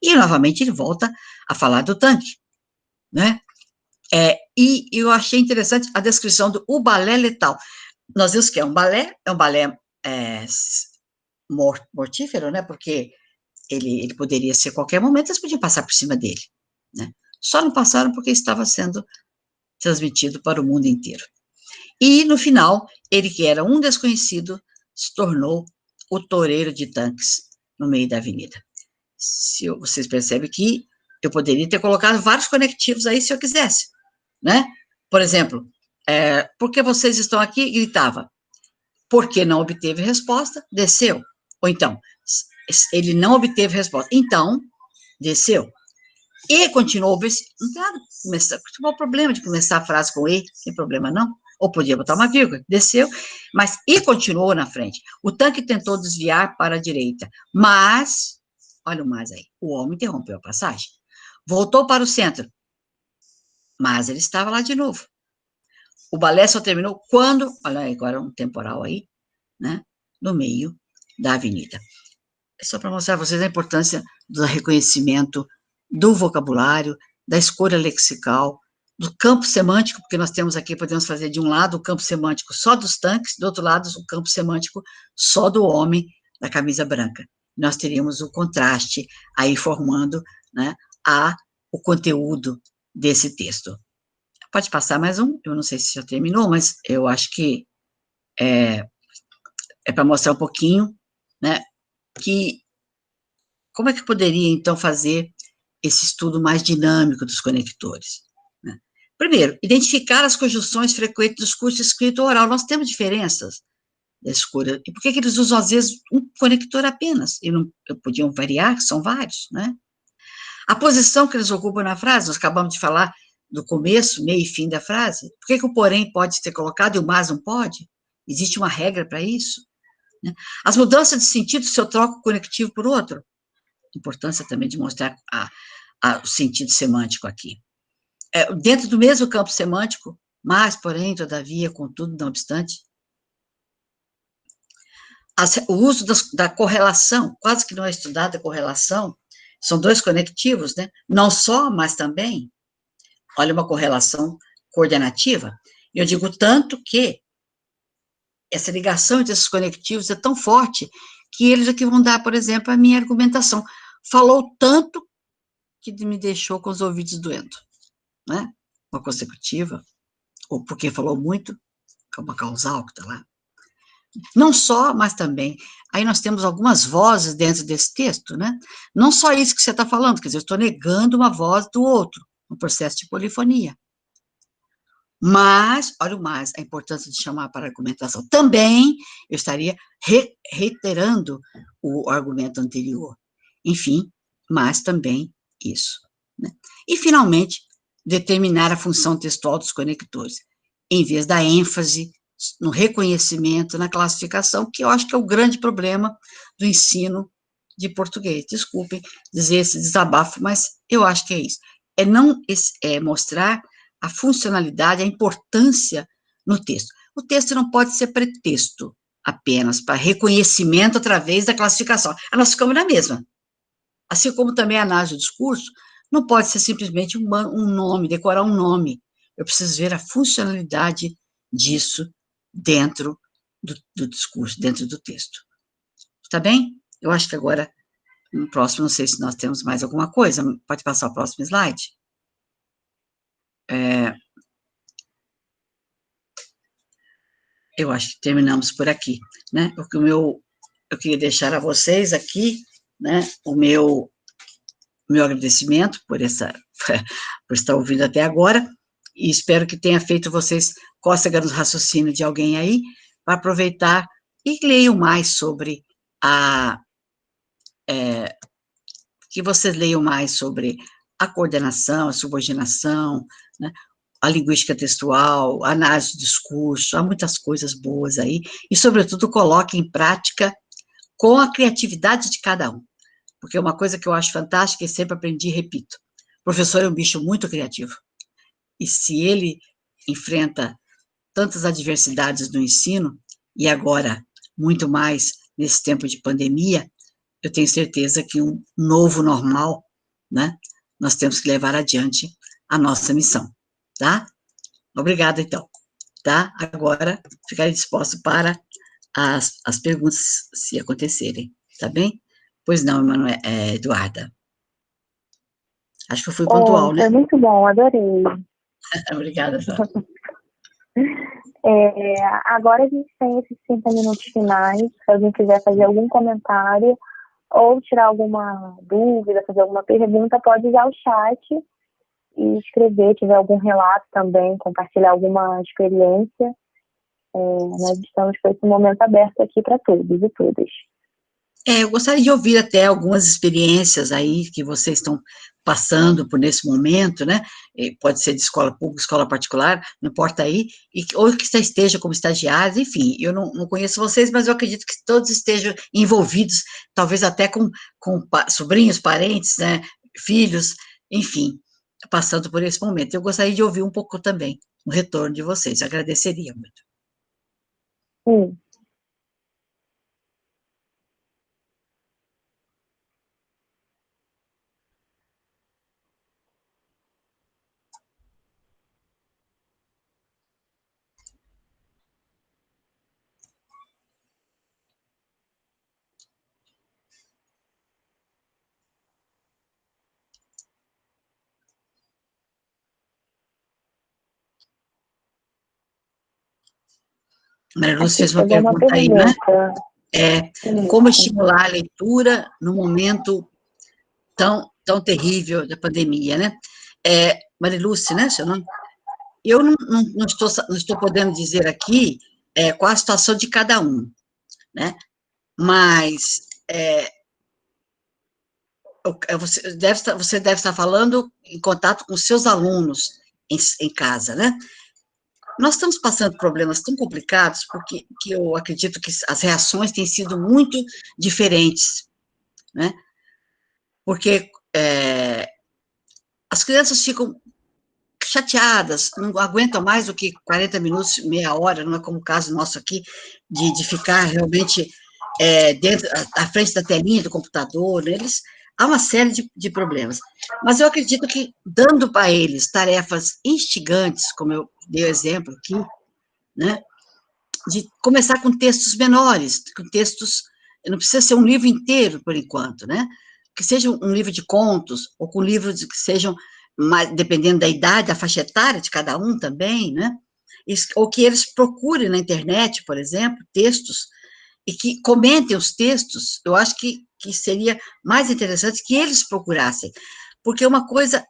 E, novamente, ele volta a falar do tanque, né? E eu achei interessante a descrição do balé letal. Nós vimos que é um balé mortífero, né? Porque ele poderia ser a qualquer momento, eles podiam passar por cima dele, né? Só não passaram porque estava sendo transmitido para o mundo inteiro. E, no final, ele, que era um desconhecido, se tornou o toureiro de tanques no meio da avenida. Vocês percebem que eu poderia ter colocado vários conectivos aí se eu quisesse, né? Por exemplo, por que vocês estão aqui? Gritava. Porque não obteve resposta, desceu. Ou então, ele não obteve resposta, então, desceu. E continuou, não tem nada, qual o problema de começar a frase com e, sem problema não, ou podia botar uma vírgula, desceu, mas e continuou na frente. O tanque tentou desviar para a direita, mas, olha o mais aí, o homem interrompeu a passagem, voltou para o centro, mas ele estava lá de novo. O balé só terminou quando, olha aí, agora um temporal aí, né, no meio da avenida. É só para mostrar a vocês a importância do reconhecimento do vocabulário, da escolha lexical, do campo semântico, porque nós temos aqui, podemos fazer de um lado o campo semântico só dos tanques, do outro lado o campo semântico só do homem da camisa branca. Nós teríamos o contraste aí formando, né, o conteúdo desse texto. Pode passar mais um? Eu não sei se já terminou, mas eu acho que é para mostrar um pouquinho, né, que como é que poderia, então, fazer esse estudo mais dinâmico dos conectores? Né? Primeiro, identificar as conjunções frequentes dos cursos escrito ou oral. Nós temos diferenças da escolha. E por que eles usam, às vezes, um conector apenas? E não podiam variar, são vários, né? A posição que eles ocupam na frase, nós acabamos de falar do começo, meio e fim da frase. Por que o porém pode ser colocado e o mas não pode? Existe uma regra para isso? Né? As mudanças de sentido, se eu troco o conectivo por outro. Importância também de mostrar o sentido semântico aqui. Dentro do mesmo campo semântico, mas, porém, todavia, contudo, não obstante, o uso da correlação, quase que não é estudada a correlação, são dois conectivos, né? Não só, mas também, olha, uma correlação coordenativa. Eu digo tanto que essa ligação entre esses conectivos é tão forte que eles aqui vão dar, por exemplo, a minha argumentação. Falou tanto que me deixou com os ouvidos doendo, né? Uma consecutiva, ou porque falou muito, que é uma causal que está lá. Não só, mas também, aí nós temos algumas vozes dentro desse texto, né? Não só isso que você está falando, quer dizer, eu estou negando uma voz do outro, no processo de polifonia. Mas, olha o mais, a importância de chamar para argumentação. Também eu estaria reiterando o argumento anterior. Enfim, mas também isso. Né? E, finalmente, determinar a função textual dos conectores, em vez da ênfase no reconhecimento, na classificação, que eu acho que é o grande problema do ensino de português. Desculpem dizer esse desabafo, mas eu acho que é isso. É mostrar a funcionalidade, a importância no texto. O texto não pode ser pretexto apenas para reconhecimento através da classificação. Nós ficamos na mesma. Assim como também a análise do discurso, não pode ser simplesmente um nome, decorar um nome. Eu preciso ver a funcionalidade disso dentro do discurso, dentro do texto. Tá bem? Eu acho que agora, no próximo, não sei se nós temos mais alguma coisa. Pode passar o próximo slide? Eu acho que terminamos por aqui, né? Porque eu queria deixar a vocês aqui, né, o meu agradecimento por estar ouvindo até agora, e espero que tenha feito vocês cócegas no raciocínio de alguém aí, para aproveitar e leiam mais sobre que vocês leiam mais sobre a coordenação, a subordinação, né, a linguística textual, a análise do discurso, há muitas coisas boas aí, e, sobretudo, coloque em prática com a criatividade de cada um, porque uma coisa que eu acho fantástica, e sempre aprendi e repito, o professor é um bicho muito criativo, e se ele enfrenta tantas adversidades no ensino, e agora, muito mais nesse tempo de pandemia, eu tenho certeza que um novo normal, né, nós temos que levar adiante a nossa missão, tá? Obrigada, então, tá? Agora, ficarei disposto para as perguntas, se acontecerem, tá bem? Pois não, Eduarda? Acho que eu fui pontual, né? Foi muito bom, adorei. Obrigada, Sara. Agora a gente tem esses 30 minutos finais, se alguém quiser fazer algum comentário ou tirar alguma dúvida, fazer alguma pergunta, pode usar o chat e escrever, tiver algum relato também, compartilhar alguma experiência. Nós estamos com esse momento aberto aqui para todos e todas. Eu gostaria de ouvir até algumas experiências aí que vocês estão passando por nesse momento, né? Pode ser de escola pública, escola particular, não importa aí, ou que você esteja como estagiários, enfim, eu não conheço vocês, mas eu acredito que todos estejam envolvidos, talvez até com sobrinhos, parentes, né? Filhos, enfim, passando por esse momento. Eu gostaria de ouvir um pouco também o retorno de vocês, eu agradeceria muito. Sim. Maria Lúcia fez uma pergunta aí, né? Como estimular a leitura no momento tão terrível da pandemia, né? Maria Lúcia, né, seu nome? Eu não estou podendo dizer aqui qual a situação de cada um, né? Mas você deve estar falando em contato com seus alunos em casa, né? Nós estamos passando problemas tão complicados, porque que eu acredito que as reações têm sido muito diferentes, né? Porque as crianças ficam chateadas, não aguentam mais do que 40 minutos, meia hora, não é como o caso nosso aqui, de ficar realmente dentro, à frente da telinha do computador, né? Há uma série de problemas. Mas eu acredito que, dando para eles tarefas instigantes, como eu dei o exemplo aqui, né, de começar com textos menores, com textos, não precisa ser um livro inteiro, por enquanto, né, que seja um livro de contos, ou com livros que sejam, dependendo da idade, da faixa etária de cada um também, né, ou que eles procurem na internet, por exemplo, textos, e que comentem os textos. Eu acho que seria mais interessante que eles procurassem, porque uma coisa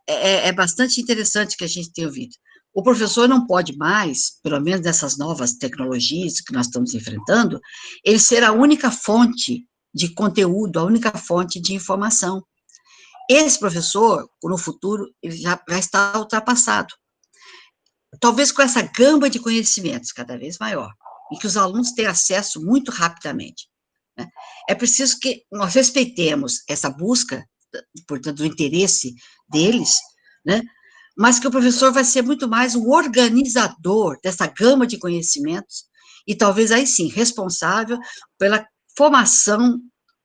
bastante interessante que a gente tem ouvido, o professor não pode mais, pelo menos nessas novas tecnologias que nós estamos enfrentando, ele ser a única fonte de conteúdo, a única fonte de informação. Esse professor, no futuro, ele já está ultrapassado. Talvez com essa gama de conhecimentos cada vez maior, e que os alunos tenham acesso muito rapidamente, né? É preciso que nós respeitemos essa busca, portanto, do interesse deles, né? Mas que o professor vai ser muito mais o organizador dessa gama de conhecimentos, e talvez aí sim, responsável pela formação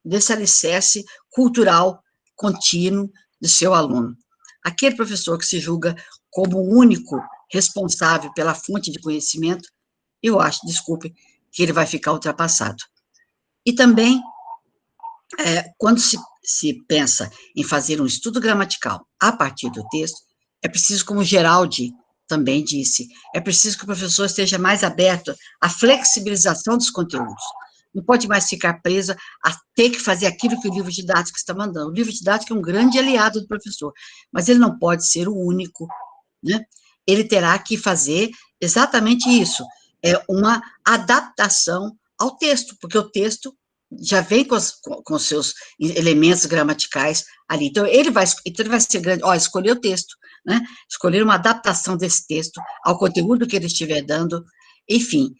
desse alicerce cultural contínuo do seu aluno. Aquele professor que se julga como o único responsável pela fonte de conhecimento, eu acho, desculpe, que ele vai ficar ultrapassado. E também, quando se pensa em fazer um estudo gramatical a partir do texto, é preciso, como Geraldi também disse, é preciso que o professor esteja mais aberto à flexibilização dos conteúdos. Não pode mais ficar preso a ter que fazer aquilo que o livro didático está mandando. O livro didático é um grande aliado do professor, mas ele não pode ser o único, né? Ele terá que fazer exatamente isso, uma adaptação ao texto, porque o texto já vem com os seus elementos gramaticais ali. Então, ele vai ser grande, escolher o texto, né? Escolher uma adaptação desse texto ao conteúdo que ele estiver dando, enfim,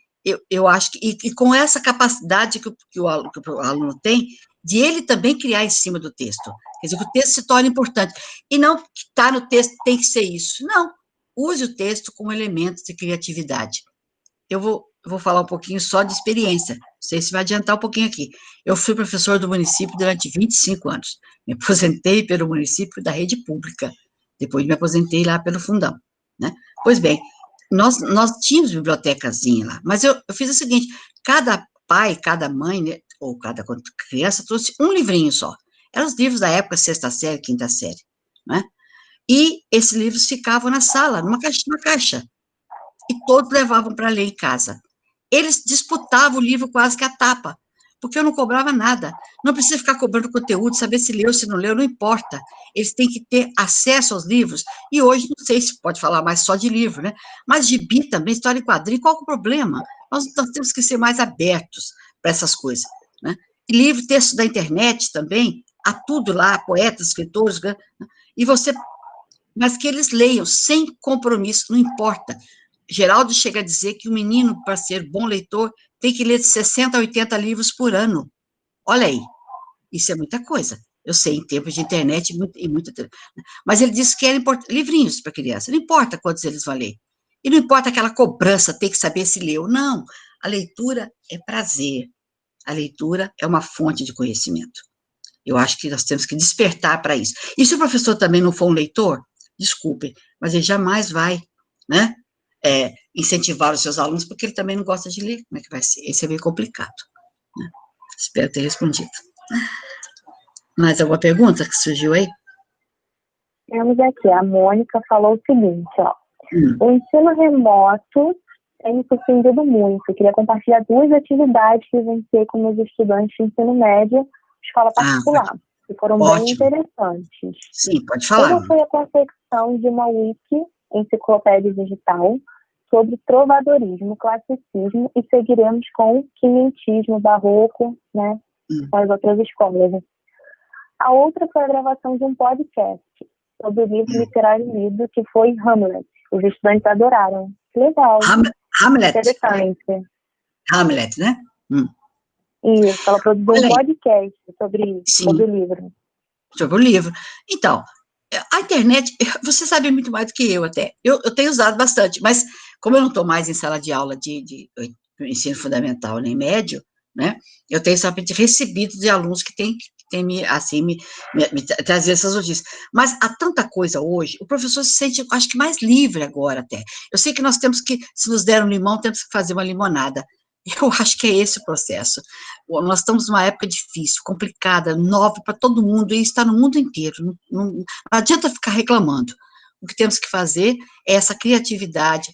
eu acho que, e com essa capacidade que o aluno tem, de ele também criar em cima do texto, quer dizer, que o texto se torne importante, e não que está no texto, tem que ser isso, não, use o texto como elemento de criatividade. Eu vou falar um pouquinho só de experiência, não sei se vai adiantar um pouquinho aqui. Eu fui professor do município durante 25 anos, me aposentei pelo município da rede pública, depois me aposentei lá pelo fundão, né? Pois bem, nós tínhamos bibliotecazinha lá, mas eu fiz o seguinte, cada pai, cada mãe, né, ou cada criança trouxe um livrinho só. Eram os livros da época, sexta série, quinta série, né? E esses livros ficavam na sala, numa caixa, e todos levavam para ler em casa. Eles disputavam o livro quase que a tapa, porque eu não cobrava nada. Não precisa ficar cobrando conteúdo, saber se leu, se não leu, não importa. Eles têm que ter acesso aos livros, e hoje, não sei se pode falar mais só de livro, né? Mas gibi também, história em quadrinho, qual é o problema? Nós temos que ser mais abertos para essas coisas, né? E livro, texto da internet também, há tudo lá, poetas, escritores, né? E você, mas que eles leiam sem compromisso, não importa. Geraldo chega a dizer que o menino, para ser bom leitor, tem que ler de 60 a 80 livros por ano. Olha aí, isso é muita coisa. Eu sei, em tempos de internet, mas ele disse que era livrinhos para criança, não importa quantos eles vão ler. E não importa aquela cobrança, ter que saber se leu. Não, a leitura é prazer. A leitura é uma fonte de conhecimento. Eu acho que nós temos que despertar para isso. E se o professor também não for um leitor, desculpe, mas ele jamais vai, né, incentivar os seus alunos, porque ele também não gosta de ler. Como é que vai ser? Isso é meio complicado, né? Espero ter respondido. Mais alguma pergunta que surgiu aí? Temos aqui, a Mônica falou o seguinte, ó. O ensino remoto tem me surpreendido muito. Eu queria compartilhar 2 atividades que vivenciei com meus estudantes de ensino médio, escola particular, que foram bem interessantes. Sim, pode falar. Uma foi a confecção de uma wiki, enciclopédia digital, sobre trovadorismo, classicismo, e seguiremos com quinhentismo, barroco, né, com as outras escolas. A outra foi a gravação de um podcast sobre o livro literário lido, que foi Hamlet. Os estudantes adoraram. Legal. Hamlet. Interessante. Hamlet, né? Isso, ela produziu um podcast sobre o livro. Sobre o livro. Então, a internet, você sabe muito mais do que eu até. Eu tenho usado bastante, mas como eu não estou mais em sala de aula de ensino fundamental nem médio, né, eu tenho somente recebido de alunos que têm me trazido essas notícias. Mas há tanta coisa hoje, o professor se sente, acho que mais livre agora até. Eu sei que nós temos que, se nos der um limão, temos que fazer uma limonada. Eu acho que é esse o processo. Nós estamos numa época difícil, complicada, nova para todo mundo, e está no mundo inteiro. Não adianta ficar reclamando. O que temos que fazer é essa criatividade.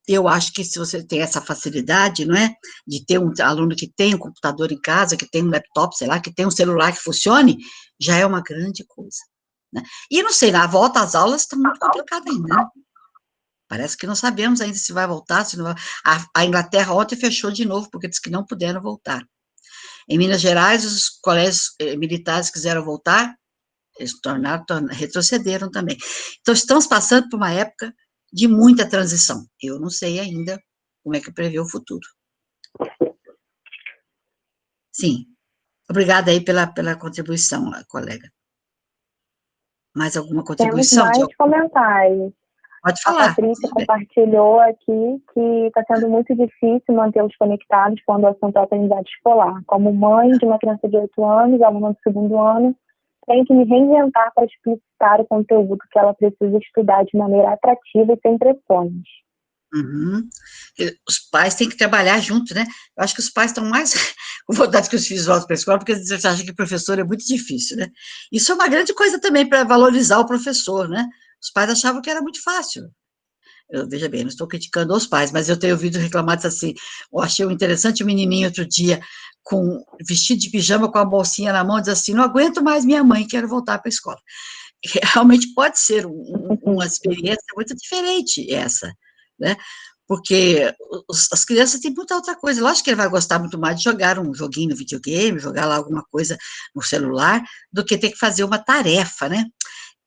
Eu acho que se você tem essa facilidade, não é? De ter um aluno que tem um computador em casa, que tem um laptop, sei lá, que tem um celular que funcione, já é uma grande coisa, né? E não sei, na volta às aulas está muito complicado ainda, né? Parece que não sabemos ainda se vai voltar, se não vai. A Inglaterra ontem fechou de novo, porque disse que não puderam voltar. Em Minas Gerais, os colégios militares quiseram voltar, eles retrocederam também. Então, estamos passando por uma época de muita transição. Eu não sei ainda como é que prevê o futuro. Sim. Obrigada aí pela contribuição, colega. Mais alguma contribuição? Temos mais comentários. Pode falar. A Patrícia compartilhou aqui que está sendo muito difícil mantê-los conectados quando o assunto é a aprendizagem escolar. Como mãe de uma criança de 8 anos, aluna do 2º ano, tenho que me reinventar para explicitar o conteúdo que ela precisa estudar de maneira atrativa e sem pressões. Os pais têm que trabalhar junto, né? Eu acho que os pais estão mais com vontade que os filhos voltem para a escola, porque eles acham que o professor é muito difícil, né? Isso é uma grande coisa também para valorizar o professor, né? Os pais achavam que era muito fácil. Veja bem, não estou criticando os pais, mas eu tenho ouvido reclamados assim. Eu achei interessante o menininho outro dia, com vestido de pijama, com a bolsinha na mão, diz assim: não aguento mais minha mãe, quero voltar para a escola. Realmente pode ser uma experiência muito diferente essa, né? Porque as crianças têm muita outra coisa. Lógico que ele vai gostar muito mais de jogar um joguinho no videogame, jogar lá alguma coisa no celular, do que ter que fazer uma tarefa, né?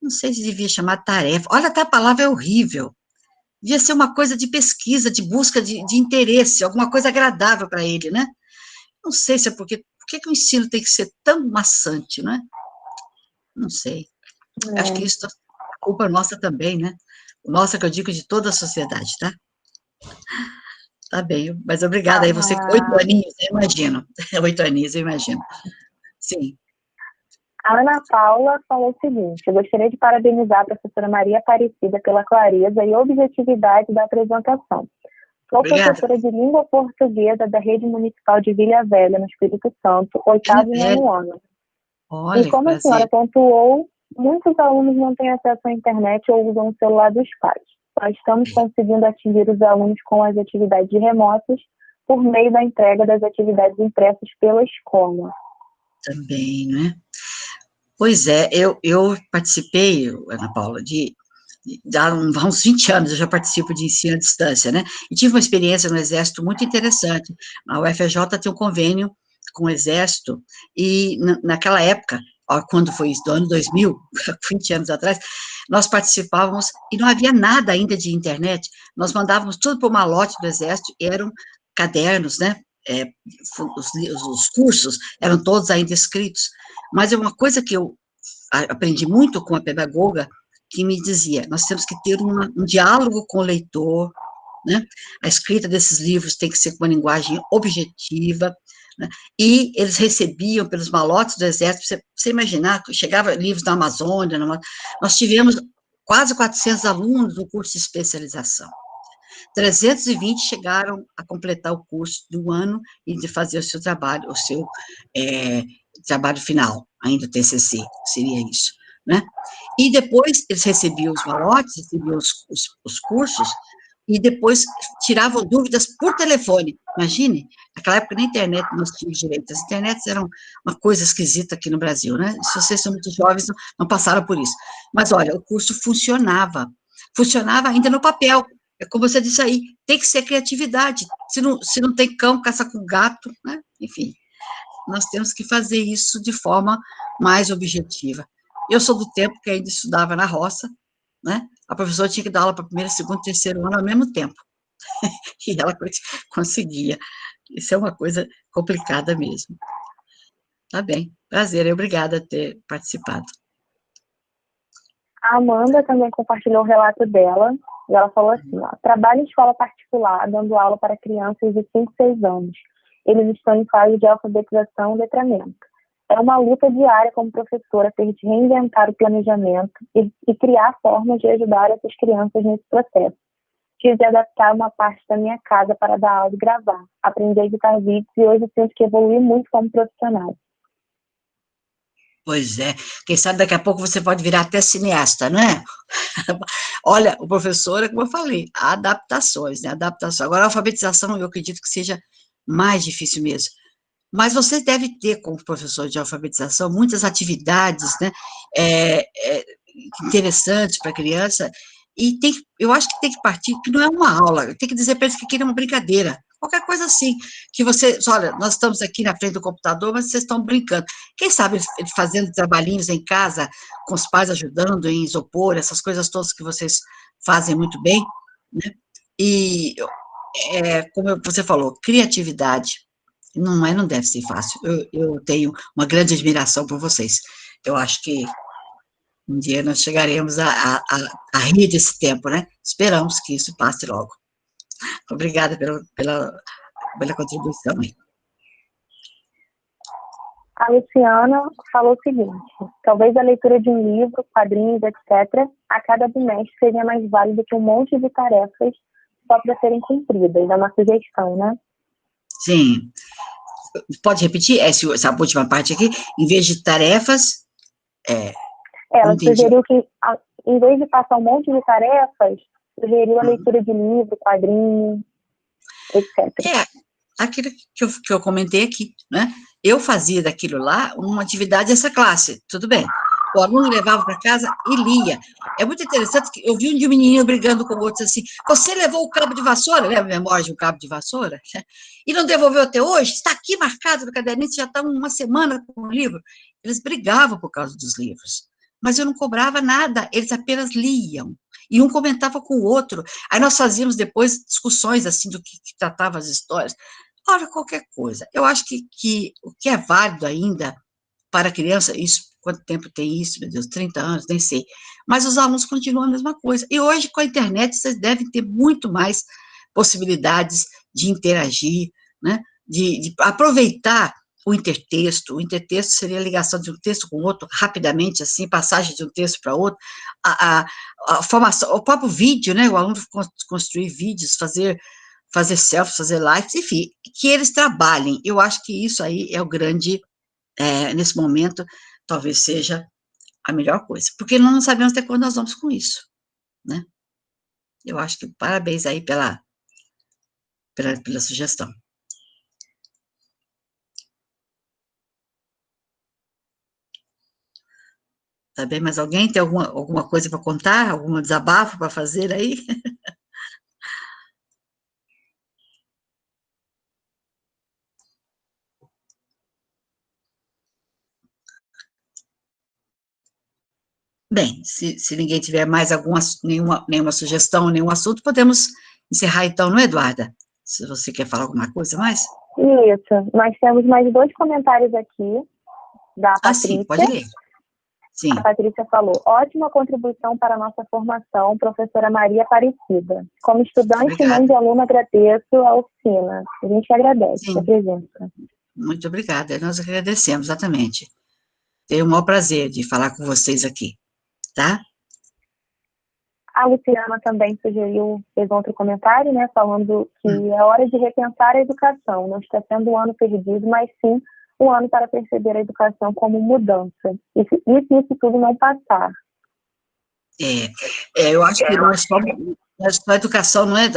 Não sei se devia chamar tarefa. Olha, até a palavra é horrível. Devia ser uma coisa de pesquisa, de busca de interesse, alguma coisa agradável para ele, né? Não sei se é por que o ensino tem que ser tão maçante, não é? Não sei. Acho que isso é culpa nossa também, né? Nossa, que eu digo de toda a sociedade, tá? Tá bem, mas obrigada aí, você com 8 aninhos, eu imagino. 8 aninhos, eu imagino. Sim. A Ana Paula falou o seguinte: eu gostaria de parabenizar a professora Maria Aparecida pela clareza e objetividade da apresentação. Sou professora de língua portuguesa da Rede Municipal de Vila Velha, no Espírito Santo, 8º e 9º ano. Olha, e como a senhora pontuou, muitos alunos não têm acesso à internet ou usam o celular dos pais. Nós estamos conseguindo atingir os alunos com as atividades remotas por meio da entrega das atividades impressas pela escola. Também, né? Pois é, eu participei, Ana Paula, de há uns 20 anos eu já participo de ensino à distância, né? E tive uma experiência no Exército muito interessante. A UFRJ tem um convênio com o Exército, e naquela época, ó, quando foi isso, do ano 2000, 20 anos atrás, nós participávamos, e não havia nada ainda de internet, nós mandávamos tudo para o malote do Exército, e eram cadernos, né? Os cursos eram todos ainda escritos, mas é uma coisa que eu aprendi muito com a pedagoga, que me dizia, nós temos que ter um diálogo com o leitor, né? A escrita desses livros tem que ser com uma linguagem objetiva, né? E eles recebiam pelos malotes do Exército, você imaginar, chegava livros da Amazônia, nós tivemos quase 400 alunos no curso de especialização. 320 chegaram a completar o curso do ano e de fazer o seu trabalho, trabalho final, ainda o TCC, seria isso, né? E depois eles recebiam os malotes, recebiam os cursos, e depois tiravam dúvidas por telefone. Imagine, naquela época na internet nós tínhamos direito, as internets eram uma coisa esquisita aqui no Brasil, né? Se vocês são muito jovens, não passaram por isso. Mas olha, o curso funcionava ainda no papel. É como você disse aí, tem que ser criatividade. Se não tem cão, caça com gato, né? Enfim, nós temos que fazer isso de forma mais objetiva. Eu sou do tempo que ainda estudava na roça, né? A professora tinha que dar aula para primeiro, segundo, terceiro ano ao mesmo tempo. E ela conseguia. Isso é uma coisa complicada mesmo. Tá bem, prazer, obrigada por ter participado. A Amanda também compartilhou o relato dela, e ela falou assim, ó, trabalho em escola particular, dando aula para crianças de 5, 6 anos. Eles estão em fase de alfabetização e letramento. É uma luta diária como professora ter de reinventar o planejamento e criar formas de ajudar essas crianças nesse processo. Tive de adaptar uma parte da minha casa para dar aula e gravar. Aprendi a editar vídeos e hoje sinto que evolui muito como profissional. Pois é, quem sabe daqui a pouco você pode virar até cineasta, não é? Olha, o professor, como eu falei, adaptações, né? Adaptação. Agora, a alfabetização, eu acredito que seja mais difícil mesmo. Mas você deve ter, como professor de alfabetização, muitas atividades, né? Interessantes para a criança, e eu acho que tem que partir, que não é uma aula, tem que dizer para eles que aquilo é uma brincadeira, qualquer coisa assim, que você, olha, nós estamos aqui na frente do computador, mas vocês estão brincando. Quem sabe eles fazendo trabalhinhos em casa, com os pais ajudando em isopor, essas coisas todas que vocês fazem muito bem, né? E, como você falou, criatividade, não deve ser fácil. Eu tenho uma grande admiração por vocês. Eu acho que um dia nós chegaremos a rir desse tempo, né? Esperamos que isso passe logo. Obrigada pela contribuição. A Luciana falou o seguinte, talvez a leitura de um livro, quadrinhos, etc., a cada bimestre seria mais válido que um monte de tarefas só para serem cumpridas. É uma sugestão, né? Sim. Pode repetir essa última parte aqui? Em vez de tarefas... Ela sugeriu que, em vez de passar um monte de tarefas, sugeriu a leitura de livro, quadrinho, etc. Aquilo que eu comentei aqui, né? Eu fazia daquilo lá uma atividade dessa classe, tudo bem. O aluno levava para casa e lia. É muito interessante que eu vi um menininho brigando com o outro assim, você levou o cabo de vassoura, lembra a memória de um cabo de vassoura? E não devolveu até hoje? Está aqui marcado no caderninho, já está uma semana com o livro. Eles brigavam por causa dos livros. Mas eu não cobrava nada, eles apenas liam. E um comentava com o outro. Aí nós fazíamos depois discussões assim do que tratava as histórias. Olha, qualquer coisa. Eu acho que o que é válido ainda para a criança, isso, quanto tempo tem isso, meu Deus, 30 anos, nem sei. Mas os alunos continuam a mesma coisa. E hoje, com a internet, vocês devem ter muito mais possibilidades de interagir, né? De aproveitar o intertexto. O intertexto seria a ligação de um texto com outro, rapidamente, assim, passagem de um texto para outro. A formação, o próprio vídeo, né? O aluno construir vídeos, fazer selfies, fazer lives, enfim, que eles trabalhem. Eu acho que isso aí é o grande, nesse momento, talvez seja a melhor coisa, porque nós não sabemos até quando nós vamos com isso, né? Eu acho que parabéns aí pela sugestão. Tá bem? Mas alguém tem alguma coisa para contar? Algum desabafo para fazer aí? Bem, se ninguém tiver mais nenhuma sugestão, nenhum assunto, podemos encerrar então, não é, Eduarda? Se você quer falar alguma coisa mais? Isso. Nós temos mais 2 comentários aqui, da Ah, sim, Patrícia. pode ler. Sim. A Patrícia falou: ótima contribuição para a nossa formação, professora Maria Aparecida. Como estudante e mãe de aluna, agradeço a oficina. A gente agradece a presença. Muito obrigada, nós agradecemos, exatamente. Tenho o maior prazer de falar com vocês aqui, tá? A Luciana também fez outro comentário, né, falando que é hora de repensar a educação. Não está sendo um ano perdido, mas sim um ano para perceber a educação como mudança. E se isso tudo não passar. Eu acho que não é só educação, não é?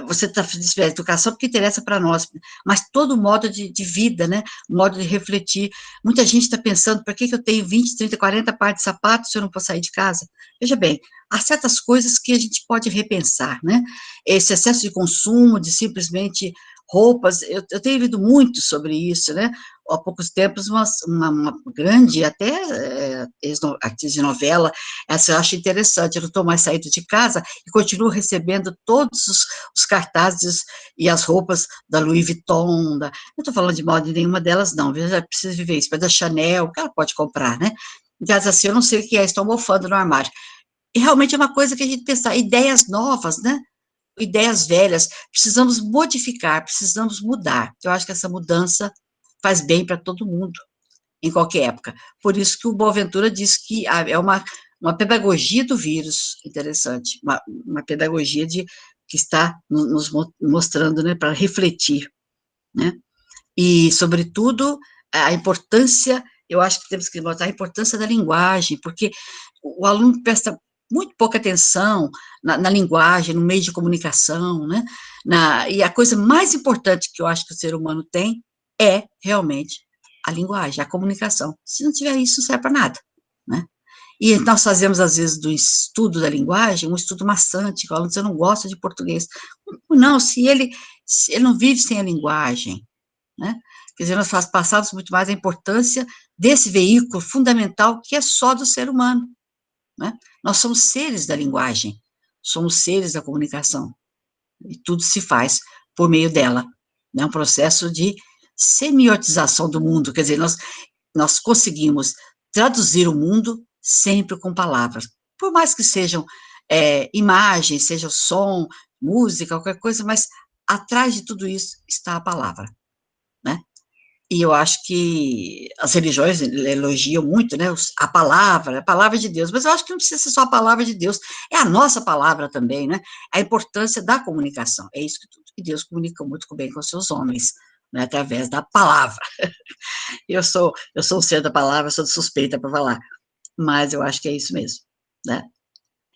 Você está dizendo educação porque interessa para nós, mas todo o modo de vida, né? O modo de refletir. Muita gente está pensando, para que eu tenho 20, 30, 40 pares de sapatos se eu não posso sair de casa? Veja bem, há certas coisas que a gente pode repensar, né? Esse excesso de consumo, de simplesmente roupas, eu tenho lido muito sobre isso, né? Há poucos tempos, uma grande, até atriz de novela, essa eu acho interessante, eu não estou mais saindo de casa e continuo recebendo todos os cartazes e as roupas da Louis Vuitton, não estou falando de mal de nenhuma delas, não, eu já preciso viver isso, mas da Chanel, que ela pode comprar, né? Então, assim, eu não sei o que é, estou mofando no armário. E realmente é uma coisa que a gente pensa, ideias novas, né? Ideias velhas, precisamos modificar, precisamos mudar. Eu acho que essa mudança faz bem para todo mundo, em qualquer época. Por isso que o Boaventura diz que é uma pedagogia do vírus, interessante, uma pedagogia que está nos mostrando, né, para refletir, né? E, sobretudo, a importância, eu acho que temos que botar a importância da linguagem, porque o aluno presta muito pouca atenção na linguagem, no meio de comunicação, né? E a coisa mais importante que eu acho que o ser humano tem é, realmente, a linguagem, a comunicação. Se não tiver isso, não serve para nada, né? E nós fazemos, às vezes, do estudo da linguagem, um estudo maçante, que o aluno diz, eu não gosto de português. Não, se ele não vive sem a linguagem, né? Quer dizer, nós passamos muito mais a importância desse veículo fundamental que é só do ser humano, né? Nós somos seres da linguagem, somos seres da comunicação, e tudo se faz por meio dela, né? Um processo de semiotização do mundo, quer dizer, nós conseguimos traduzir o mundo sempre com palavras, por mais que sejam imagens, seja som, música, qualquer coisa, mas atrás de tudo isso está a palavra, né? E eu acho que as religiões elogiam muito, né, a palavra de Deus, mas eu acho que não precisa ser só a palavra de Deus, é a nossa palavra também, né, a importância da comunicação, é isso que tudo, e Deus comunica muito bem com os seus homens, né, através da palavra. Eu sou um ser da palavra, sou suspeita para falar, mas eu acho que é isso mesmo, né.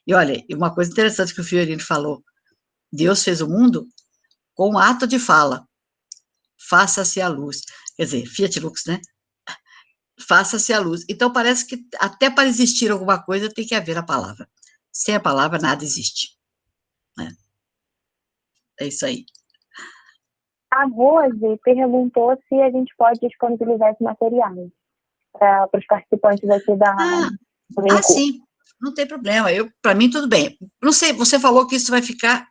E olha, uma coisa interessante que o Fiorino falou, Deus fez o mundo com um ato de fala, faça-se a luz, quer dizer, Fiat Lux, né, faça-se a luz. Então, parece que até para existir alguma coisa tem que haver a palavra. Sem a palavra, nada existe. Né? É isso aí. A Rose perguntou se a gente pode disponibilizar esse material para os participantes aqui do sim, não tem problema. Para mim, tudo bem. Não sei, você falou que isso vai ficar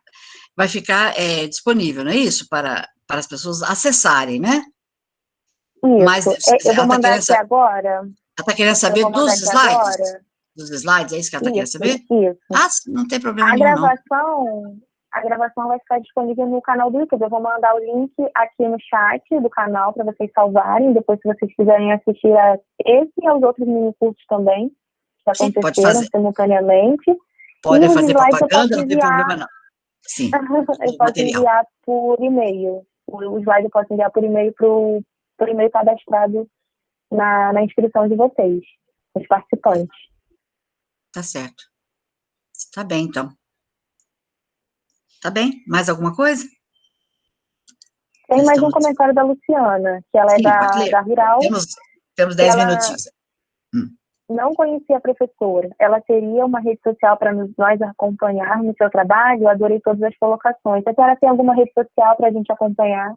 disponível, não é isso? Para as pessoas acessarem, né? Isso. Mas eu vou mandar aqui agora. Ela está querendo saber dos slides? Dos slides, é isso que ela está querendo saber? Isso. Não tem problema nenhum, não. A gravação vai ficar disponível no canal do YouTube. Eu vou mandar o link aqui no chat do canal para vocês salvarem. Depois, se vocês quiserem assistir a esse e aos outros mini cursos também, que aconteceram simultaneamente. Pode fazer propaganda, não tem problema, não. Sim. Eu posso enviar por e-mail. O slide eu posso enviar por e-mail por e-mail cadastrado na inscrição de vocês, os participantes. Tá certo. Tá bem, então. Tá bem? Mais alguma coisa? Tem mais um comentário da Luciana, que ela é da Rural. Temos 10 minutinhos. não conhecia a professora. Ela teria uma rede social para nós acompanhar no seu trabalho? Eu adorei todas as colocações. A senhora tem alguma rede social para a gente acompanhar?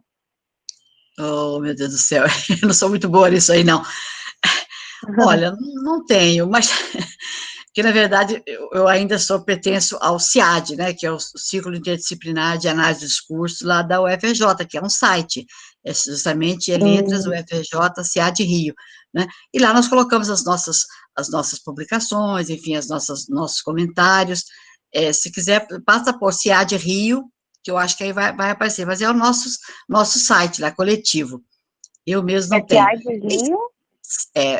Oh, meu Deus do céu, eu não sou muito boa nisso aí, não. Olha, não tenho, mas que na verdade eu ainda pertenço ao CIAD, né, que é o Círculo Interdisciplinar de Análise do Discurso lá da UFRJ, que é um site, justamente Letras UFRJ CIAD Rio, né, e lá nós colocamos as nossas publicações, enfim, nossos comentários, se quiser, basta por CIAD Rio, que eu acho que aí vai aparecer, mas é o nosso site lá, coletivo, eu mesmo não tenho. CIAD Rio?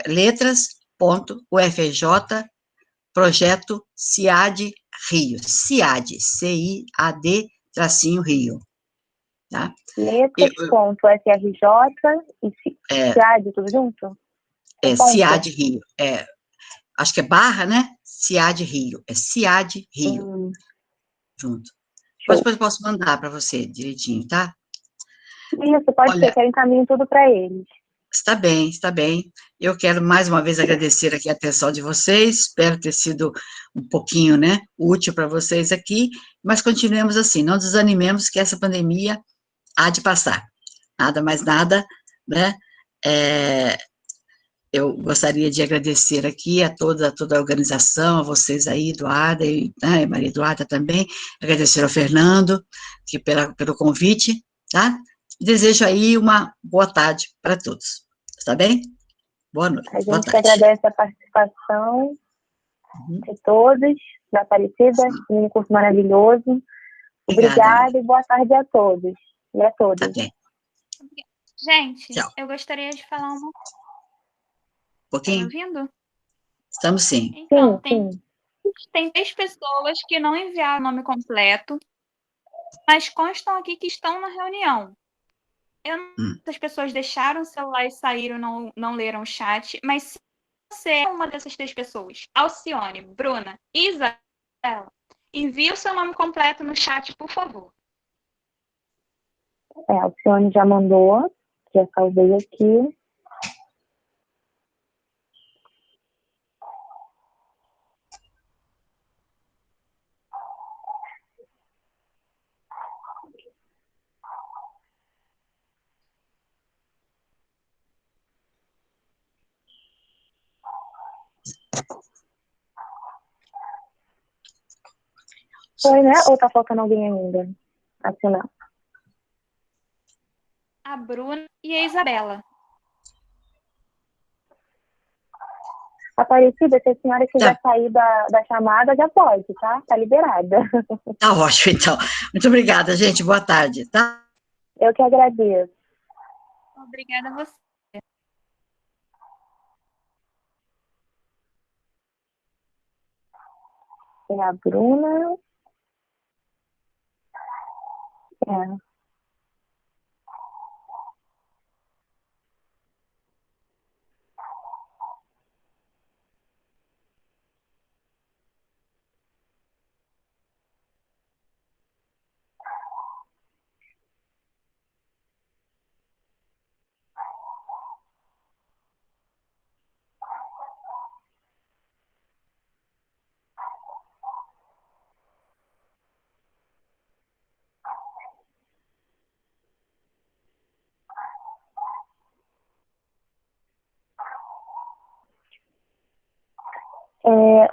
Letras.ufrj Projeto CIAD Rio, CIAD, C-I-A-D, tracinho Rio, tá? Letras.frj e CIAD, tudo junto? CIAD Rio, acho que é barra, né? CIAD Rio, é CIAD Rio, junto. Depois eu posso mandar para você direitinho, tá? Isso, pode ser, que eu encaminho tudo para eles. Está bem, está bem. Eu quero mais uma vez agradecer aqui a atenção de vocês, espero ter sido um pouquinho, né, útil para vocês aqui, mas continuemos assim, não desanimemos que essa pandemia há de passar. Nada mais nada, né? Eu gostaria de agradecer aqui a toda a organização, a vocês aí, Eduarda e Maria Eduarda também, agradecer ao Fernando que pelo convite, tá? Desejo aí uma boa tarde para todos. Está bem? Boa noite. A gente agradece a participação de todos, da Aparecida, um curso maravilhoso. Obrigada e boa tarde a todos e a todas. Tá bem. Gente, tchau. Eu gostaria de falar uma coisa. Pouquinho? Tá me ouvindo? Estamos sim. Então, tem 3 pessoas que não enviaram o nome completo, mas constam aqui que estão na reunião. Eu não sei se as pessoas deixaram o celular e saíram, não leram o chat, mas se você é uma dessas 3 pessoas, Alcione, Bruna e Isabela, envie o seu nome completo no chat, por favor. A Alcione já mandou, já salvei aqui. Foi, né? Ou tá faltando alguém ainda? Assinar. A Bruna e a Isabela. Aparecida, se a senhora quiser sair da chamada, já pode, tá? Tá liberada. Tá ótimo, então. Muito obrigada, gente. Boa tarde, tá? Eu que agradeço. Obrigada a você. É a Bruna.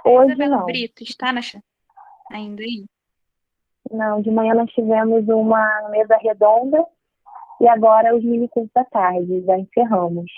Hoje Isabela não. Brito está ainda aí? Não, de manhã nós tivemos uma mesa redonda e agora os minicursos da tarde, já encerramos.